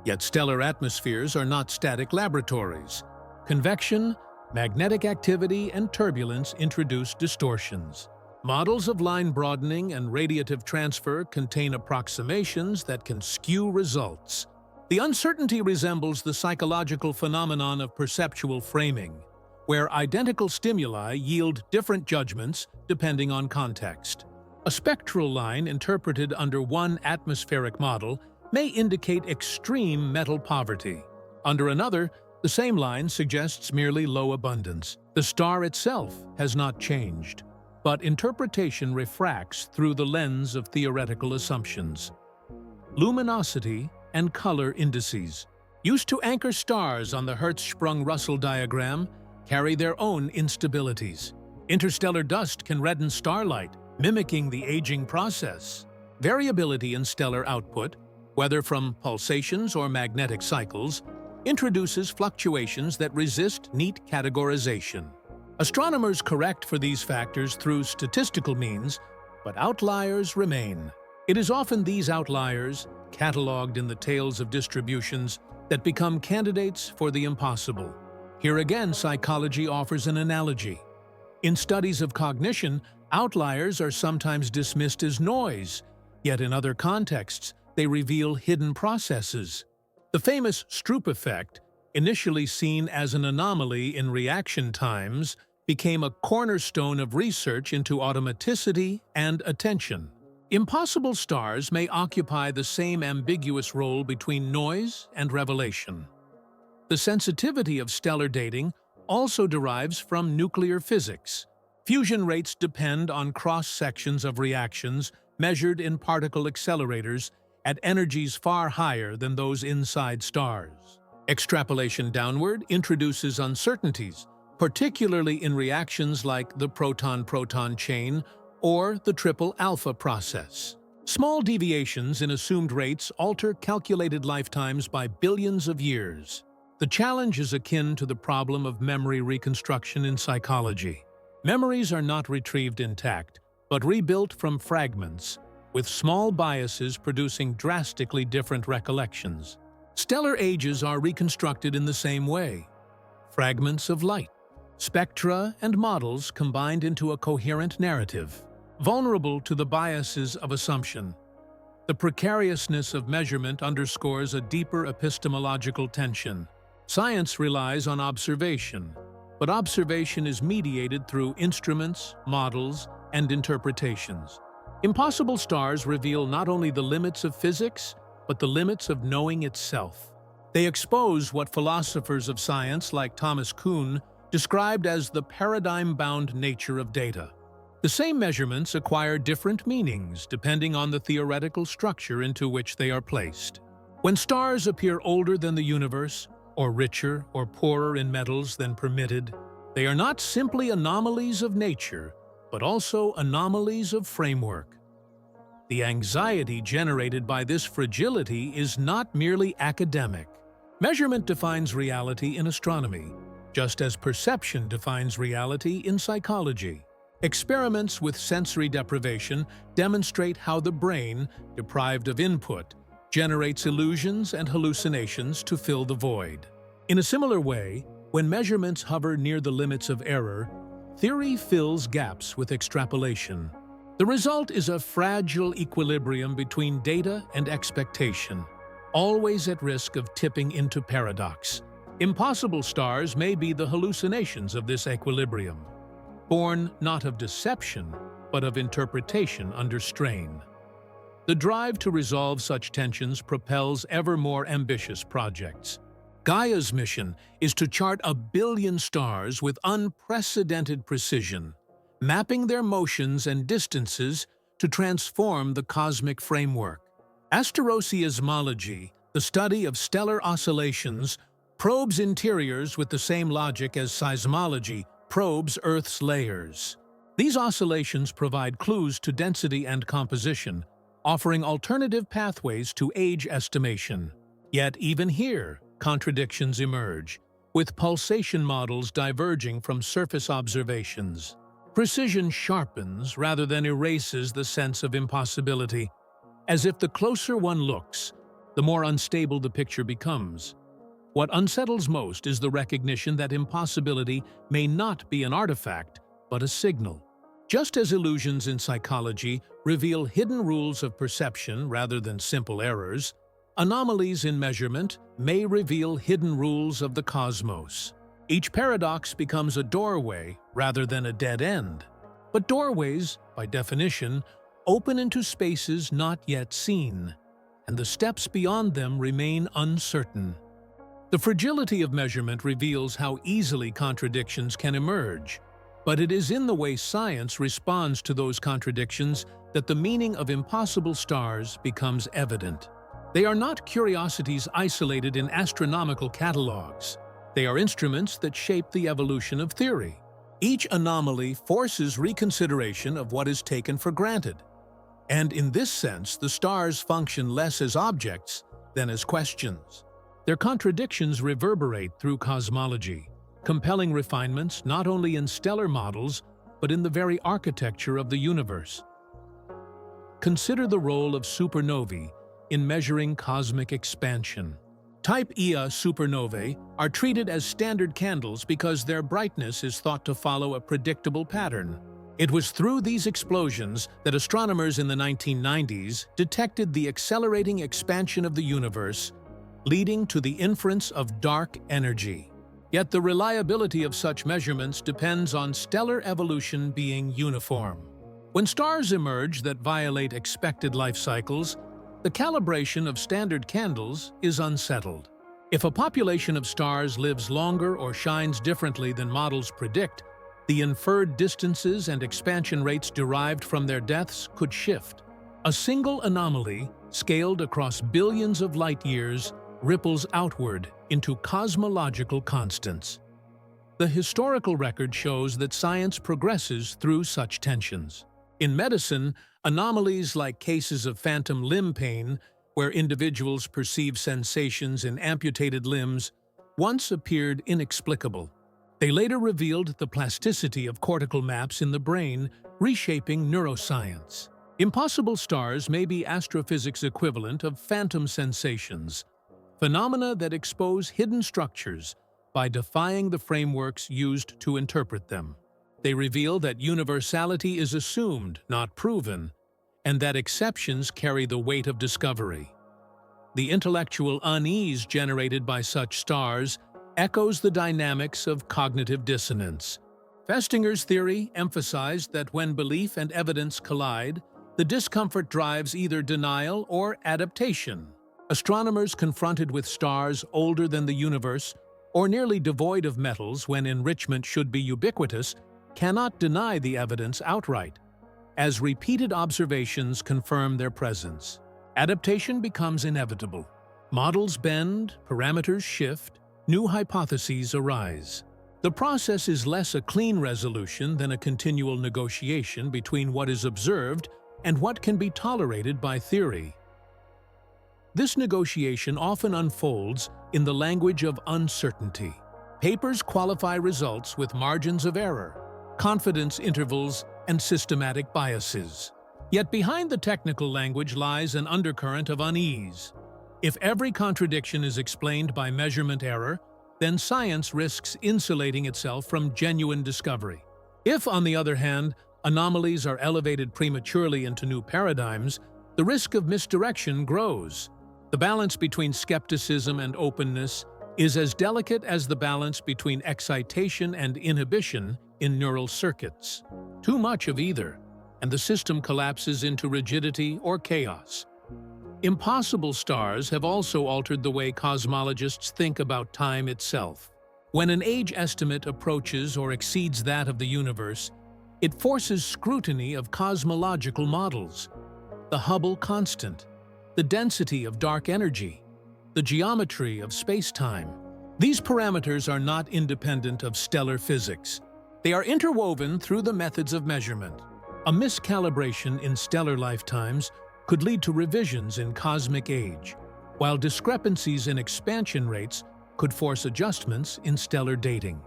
Yet stellar atmospheres are not static laboratories. Convection, magnetic activity, and turbulence introduce distortions. Models of line broadening and radiative transfer contain approximations that can skew results. The uncertainty resembles the psychological phenomenon of perceptual framing, where identical stimuli yield different judgments depending on context. A spectral line interpreted under one atmospheric model may indicate extreme metal poverty. Under another, the same line suggests merely low abundance. The star itself has not changed, but interpretation refracts through the lens of theoretical assumptions. Luminosity and color indices, used to anchor stars on the Hertzsprung-Russell diagram, carry their own instabilities. Interstellar dust can redden starlight, mimicking the aging process. Variability in stellar output, whether from pulsations or magnetic cycles, introduces fluctuations that resist neat categorization. Astronomers correct for these factors through statistical means, but outliers remain. It is often these outliers, cataloged in the tails of distributions, that become candidates for the impossible. Here again, psychology offers an analogy. In studies of cognition, outliers are sometimes dismissed as noise, yet in other contexts, they reveal hidden processes. The famous Stroop effect, initially seen as an anomaly in reaction times, became a cornerstone of research into automaticity and attention. Impossible stars may occupy the same ambiguous role between noise and revelation. The sensitivity of stellar dating also derives from nuclear physics. Fusion rates depend on cross-sections of reactions measured in particle accelerators at energies far higher than those inside stars. Extrapolation downward introduces uncertainties, particularly in reactions like the proton-proton chain or the triple alpha process. Small deviations in assumed rates alter calculated lifetimes by billions of years. The challenge is akin to the problem of memory reconstruction in psychology. Memories are not retrieved intact, but rebuilt from fragments, with small biases producing drastically different recollections. Stellar ages are reconstructed in the same way. Fragments of light, spectra, and models combined into a coherent narrative, vulnerable to the biases of assumption. The precariousness of measurement underscores a deeper epistemological tension. Science relies on observation, but observation is mediated through instruments, models, and interpretations. Impossible stars reveal not only the limits of physics, but the limits of knowing itself. They expose what philosophers of science like Thomas Kuhn described as the paradigm-bound nature of data. The same measurements acquire different meanings depending on the theoretical structure into which they are placed. When stars appear older than the universe, or richer or poorer in metals than permitted, they are not simply anomalies of nature, but also anomalies of framework. The anxiety generated by this fragility is not merely academic. Measurement defines reality in astronomy, just as perception defines reality in psychology. Experiments with sensory deprivation demonstrate how the brain, deprived of input, generates illusions and hallucinations to fill the void. In a similar way, when measurements hover near the limits of error, theory fills gaps with extrapolation. The result is a fragile equilibrium between data and expectation, always at risk of tipping into paradox. Impossible stars may be the hallucinations of this equilibrium, born not of deception, but of interpretation under strain. The drive to resolve such tensions propels ever more ambitious projects. Gaia's mission is to chart 1 billion stars with unprecedented precision, mapping their motions and distances to transform the cosmic framework. Asteroseismology, the study of stellar oscillations, probes interiors with the same logic as seismology probes Earth's layers. These oscillations provide clues to density and composition, offering alternative pathways to age estimation. Yet even here, contradictions emerge, with pulsation models diverging from surface observations. Precision sharpens rather than erases the sense of impossibility, as if the closer one looks, the more unstable the picture becomes. What unsettles most is the recognition that impossibility may not be an artifact, but a signal. Just as illusions in psychology reveal hidden rules of perception rather than simple errors, anomalies in measurement may reveal hidden rules of the cosmos. Each paradox becomes a doorway rather than a dead end. But doorways, by definition, open into spaces not yet seen, and the steps beyond them remain uncertain. The fragility of measurement reveals how easily contradictions can emerge, but it is in the way science responds to those contradictions that the meaning of impossible stars becomes evident. They are not curiosities isolated in astronomical catalogs. They are instruments that shape the evolution of theory. Each anomaly forces reconsideration of what is taken for granted. And in this sense, the stars function less as objects than as questions. Their contradictions reverberate through cosmology, compelling refinements not only in stellar models, but in the very architecture of the universe. Consider the role of supernovae in measuring cosmic expansion. Type Ia supernovae are treated as standard candles because their brightness is thought to follow a predictable pattern. It was through these explosions that astronomers in the 1990s detected the accelerating expansion of the universe, leading to the inference of dark energy. Yet the reliability of such measurements depends on stellar evolution being uniform. When stars emerge that violate expected life cycles, the calibration of standard candles is unsettled. If a population of stars lives longer or shines differently than models predict, the inferred distances and expansion rates derived from their deaths could shift. A single anomaly, scaled across billions of light-years, ripples outward into cosmological constants. The historical record shows that science progresses through such tensions. In medicine, anomalies like cases of phantom limb pain, where individuals perceive sensations in amputated limbs, once appeared inexplicable. They later revealed the plasticity of cortical maps in the brain, reshaping neuroscience. Impossible stars may be astrophysics' equivalent of phantom sensations, phenomena that expose hidden structures by defying the frameworks used to interpret them. They reveal that universality is assumed, not proven, and that exceptions carry the weight of discovery. The intellectual unease generated by such stars echoes the dynamics of cognitive dissonance. Festinger's theory emphasized that when belief and evidence collide, the discomfort drives either denial or adaptation. Astronomers confronted with stars older than the universe or nearly devoid of metals when enrichment should be ubiquitous cannot deny the evidence outright, as repeated observations confirm their presence. Adaptation becomes inevitable. Models bend, parameters shift, new hypotheses arise. The process is less a clean resolution than a continual negotiation between what is observed and what can be tolerated by theory. This negotiation often unfolds in the language of uncertainty. Papers qualify results with margins of error, confidence intervals, and systematic biases. Yet behind the technical language lies an undercurrent of unease. If every contradiction is explained by measurement error, then science risks insulating itself from genuine discovery. If, on the other hand, anomalies are elevated prematurely into new paradigms, the risk of misdirection grows. The balance between skepticism and openness is as delicate as the balance between excitation and inhibition in neural circuits. Too much of either, and the system collapses into rigidity or chaos. Impossible stars have also altered the way cosmologists think about time itself. When an age estimate approaches or exceeds that of the universe, it forces scrutiny of cosmological models. The Hubble constant, the density of dark energy, the geometry of space-time. These parameters are not independent of stellar physics. They are interwoven through the methods of measurement. A miscalibration in stellar lifetimes could lead to revisions in cosmic age, while discrepancies in expansion rates could force adjustments in stellar dating.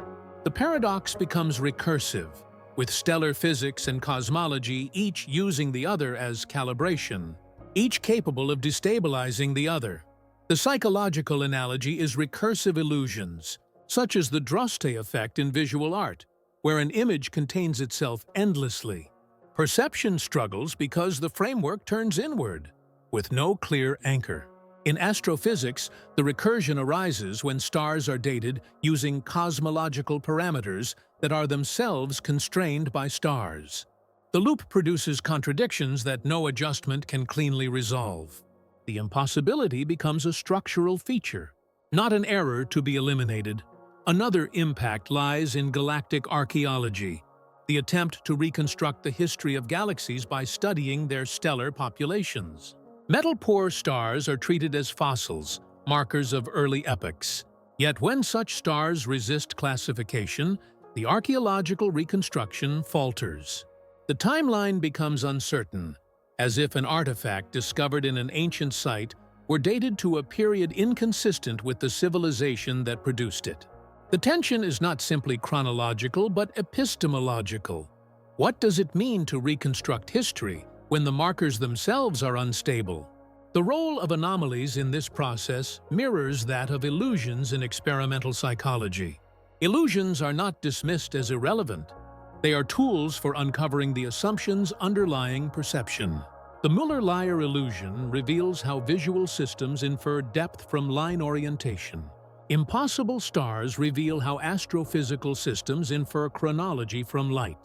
The paradox becomes recursive, with stellar physics and cosmology each using the other as calibration, each capable of destabilizing the other. The psychological analogy is recursive illusions, such as the Droste effect in visual art, where an image contains itself endlessly. Perception struggles because the framework turns inward, with no clear anchor. In astrophysics, the recursion arises when stars are dated using cosmological parameters that are themselves constrained by stars. The loop produces contradictions that no adjustment can cleanly resolve. The impossibility becomes a structural feature, not an error to be eliminated. Another impact lies in galactic archaeology, the attempt to reconstruct the history of galaxies by studying their stellar populations. Metal-poor stars are treated as fossils, markers of early epochs. Yet when such stars resist classification, the archaeological reconstruction falters. The timeline becomes uncertain, as if an artifact discovered in an ancient site were dated to a period inconsistent with the civilization that produced it. The tension is not simply chronological but epistemological. What does it mean to reconstruct history when the markers themselves are unstable? The role of anomalies in this process mirrors that of illusions in experimental psychology. Illusions are not dismissed as irrelevant. They are tools for uncovering the assumptions underlying perception. The Muller-Lyer illusion reveals how visual systems infer depth from line orientation. Impossible stars reveal how astrophysical systems infer chronology from light.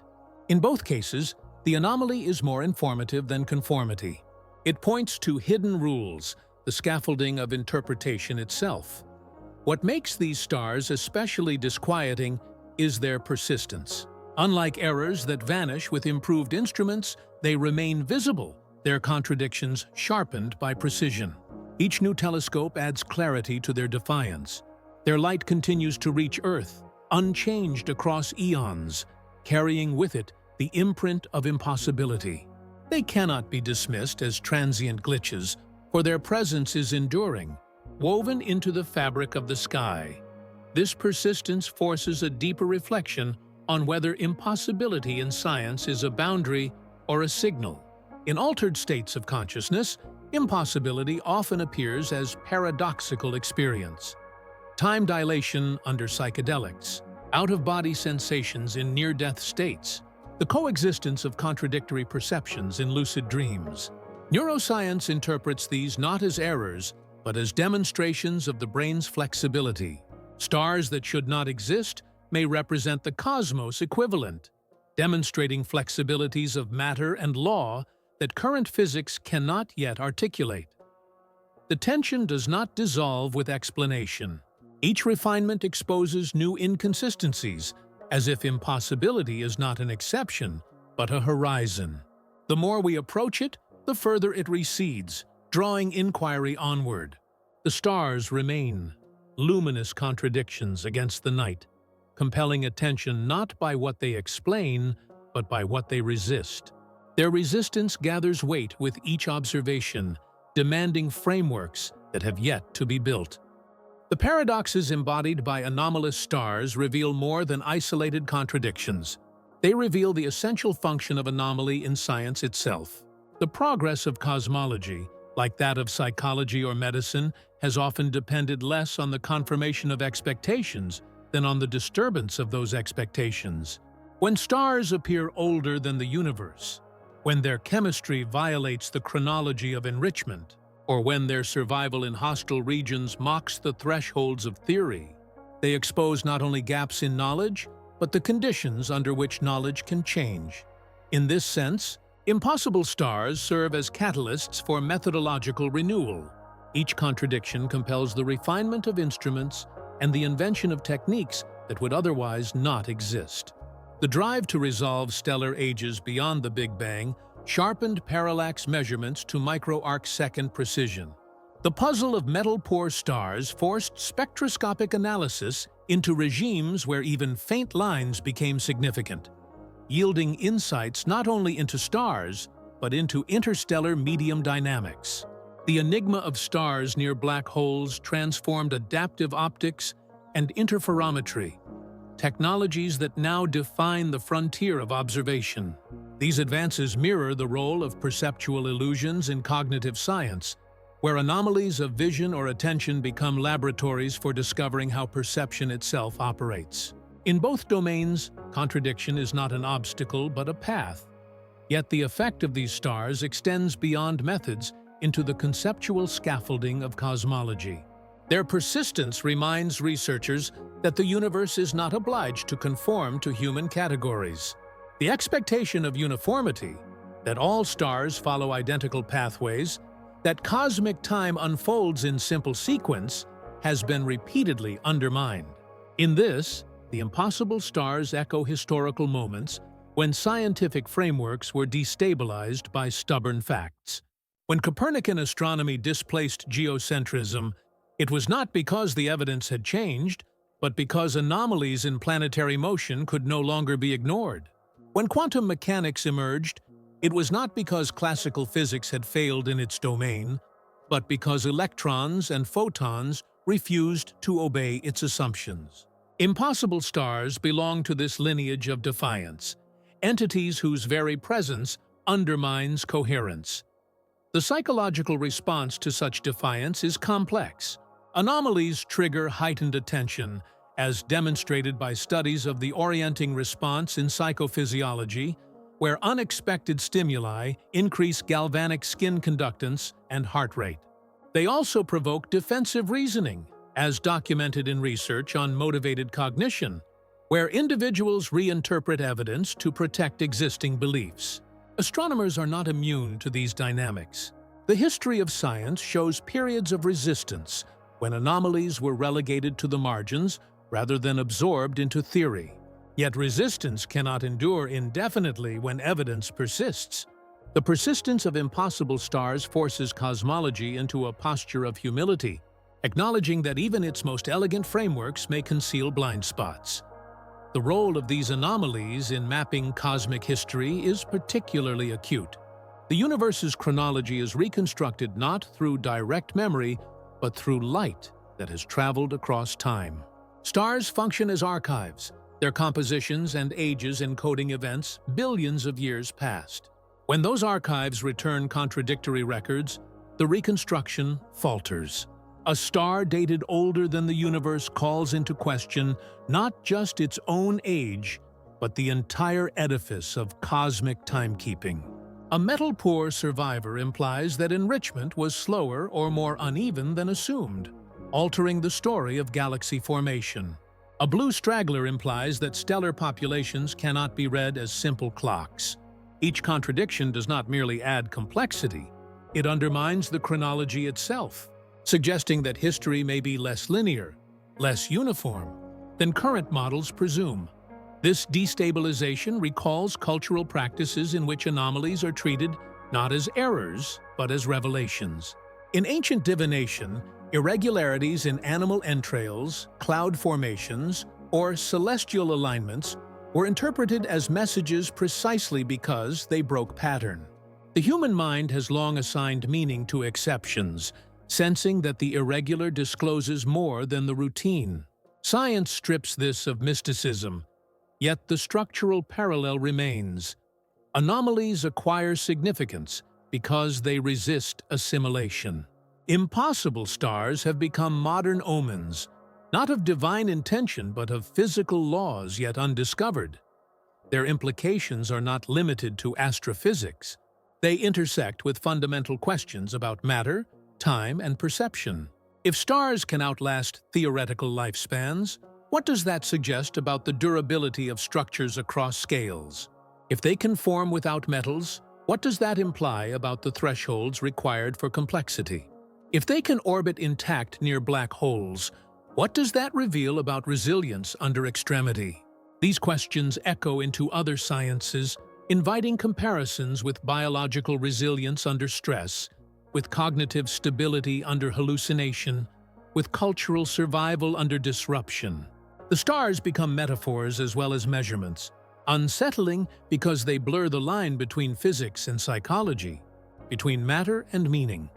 In both cases, The anomaly is more informative than conformity. It points to hidden rules, the scaffolding of interpretation itself. What makes these stars especially disquieting is their persistence. Unlike errors that vanish with improved instruments, they remain visible, their contradictions sharpened by precision. Each new telescope adds clarity to their defiance. Their light continues to reach Earth, unchanged across eons, carrying with it the imprint of impossibility. They cannot be dismissed as transient glitches, for their presence is enduring, woven into the fabric of the sky. This persistence forces a deeper reflection on whether impossibility in science is a boundary or a signal. In altered states of consciousness, impossibility often appears as paradoxical experience. Time dilation under psychedelics, out-of-body sensations in near-death states, the coexistence of contradictory perceptions in lucid dreams. Neuroscience interprets these not as errors, but as demonstrations of the brain's flexibility. Stars that should not exist may represent the cosmos equivalent, demonstrating flexibilities of matter and law that current physics cannot yet articulate. The tension does not dissolve with explanation. Each refinement exposes new inconsistencies, as if impossibility is not an exception, but a horizon. The more we approach it, the further it recedes, drawing inquiry onward. The stars remain, luminous contradictions against the night, compelling attention not by what they explain, but by what they resist. Their resistance gathers weight with each observation, demanding frameworks that have yet to be built. The paradoxes embodied by anomalous stars reveal more than isolated contradictions. They reveal the essential function of anomaly in science itself. The progress of cosmology, like that of psychology or medicine, has often depended less on the confirmation of expectations than on the disturbance of those expectations. When stars appear older than the universe, when their chemistry violates the chronology of enrichment, or when their survival in hostile regions mocks the thresholds of theory, they expose not only gaps in knowledge, but the conditions under which knowledge can change. In this sense, impossible stars serve as catalysts for methodological renewal. Each contradiction compels the refinement of instruments and the invention of techniques that would otherwise not exist. The drive to resolve stellar ages beyond the Big Bang sharpened parallax measurements to micro-arc-second precision. The puzzle of metal-poor stars forced spectroscopic analysis into regimes where even faint lines became significant, yielding insights not only into stars, but into interstellar medium dynamics. The enigma of stars near black holes transformed adaptive optics and interferometry, technologies that now define the frontier of observation. These advances mirror the role of perceptual illusions in cognitive science, where anomalies of vision or attention become laboratories for discovering how perception itself operates. In both domains, contradiction is not an obstacle but a path. Yet the effect of these stars extends beyond methods into the conceptual scaffolding of cosmology. Their persistence reminds researchers that the universe is not obliged to conform to human categories. The expectation of uniformity, that all stars follow identical pathways, that cosmic time unfolds in simple sequence, has been repeatedly undermined. In this, the impossible stars echo historical moments when scientific frameworks were destabilized by stubborn facts. When Copernican astronomy displaced geocentrism, it was not because the evidence had changed, but because anomalies in planetary motion could no longer be ignored. When quantum mechanics emerged, it was not because classical physics had failed in its domain, but because electrons and photons refused to obey its assumptions. Impossible stars belong to this lineage of defiance, entities whose very presence undermines coherence. The psychological response to such defiance is complex. Anomalies trigger heightened attention, as demonstrated by studies of the orienting response in psychophysiology, where unexpected stimuli increase galvanic skin conductance and heart rate. They also provoke defensive reasoning, as documented in research on motivated cognition, where individuals reinterpret evidence to protect existing beliefs. Astronomers are not immune to these dynamics. The history of science shows periods of resistance when anomalies were relegated to the margins rather than absorbed into theory. Yet resistance cannot endure indefinitely when evidence persists. The persistence of impossible stars forces cosmology into a posture of humility, acknowledging that even its most elegant frameworks may conceal blind spots. The role of these anomalies in mapping cosmic history is particularly acute. The universe's chronology is reconstructed not through direct memory, but through light that has traveled across time. Stars function as archives, their compositions and ages encoding events billions of years past. When those archives return contradictory records, the reconstruction falters. A star dated older than the universe calls into question not just its own age, but the entire edifice of cosmic timekeeping. A metal-poor survivor implies that enrichment was slower or more uneven than assumed, altering the story of galaxy formation. A blue straggler implies that stellar populations cannot be read as simple clocks. Each contradiction does not merely add complexity, it undermines the chronology itself, suggesting that history may be less linear, less uniform, than current models presume. This destabilization recalls cultural practices in which anomalies are treated not as errors, but as revelations. In ancient divination, irregularities in animal entrails, cloud formations, or celestial alignments were interpreted as messages precisely because they broke pattern. The human mind has long assigned meaning to exceptions, sensing that the irregular discloses more than the routine. Science strips this of mysticism, yet the structural parallel remains. Anomalies acquire significance because they resist assimilation. Impossible stars have become modern omens, not of divine intention but of physical laws yet undiscovered. Their implications are not limited to astrophysics. They intersect with fundamental questions about matter, time, and perception. If stars can outlast theoretical lifespans, what does that suggest about the durability of structures across scales? If they can form without metals, what does that imply about the thresholds required for complexity? If they can orbit intact near black holes, what does that reveal about resilience under extremity? These questions echo into other sciences, inviting comparisons with biological resilience under stress, with cognitive stability under hallucination, with cultural survival under disruption. The stars become metaphors as well as measurements, unsettling because they blur the line between physics and psychology, between matter and meaning.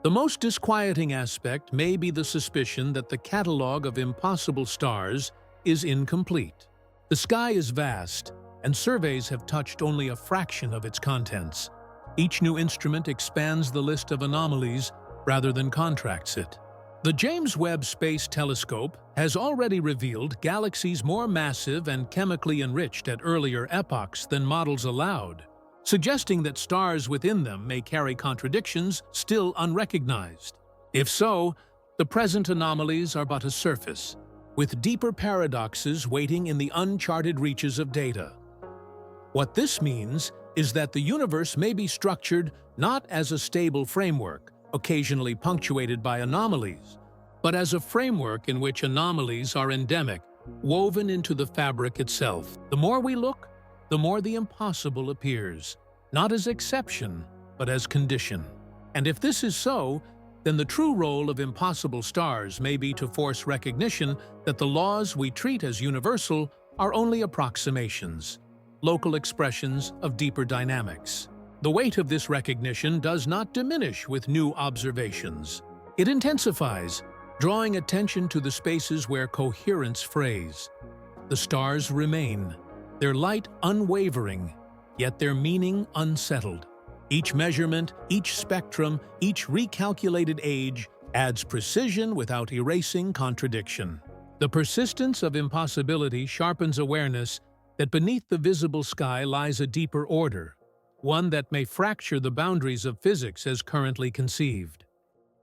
The most disquieting aspect may be the suspicion that the catalog of impossible stars is incomplete. The sky is vast, and surveys have touched only a fraction of its contents. Each new instrument expands the list of anomalies rather than contracts it. The James Webb Space Telescope has already revealed galaxies more massive and chemically enriched at earlier epochs than models allowed, suggesting that stars within them may carry contradictions still unrecognized. If so, the present anomalies are but a surface, with deeper paradoxes waiting in the uncharted reaches of data. What this means is that the universe may be structured not as a stable framework, occasionally punctuated by anomalies, but as a framework in which anomalies are endemic, woven into the fabric itself. The more we look, the more the impossible appears, not as exception, but as condition. And if this is so, then the true role of impossible stars may be to force recognition that the laws we treat as universal are only approximations, local expressions of deeper dynamics. The weight of this recognition does not diminish with new observations. It intensifies, drawing attention to the spaces where coherence frays. The stars remain, their light unwavering, yet their meaning unsettled. Each measurement, each spectrum, each recalculated age adds precision without erasing contradiction. The persistence of impossibility sharpens awareness that beneath the visible sky lies a deeper order, one that may fracture the boundaries of physics as currently conceived.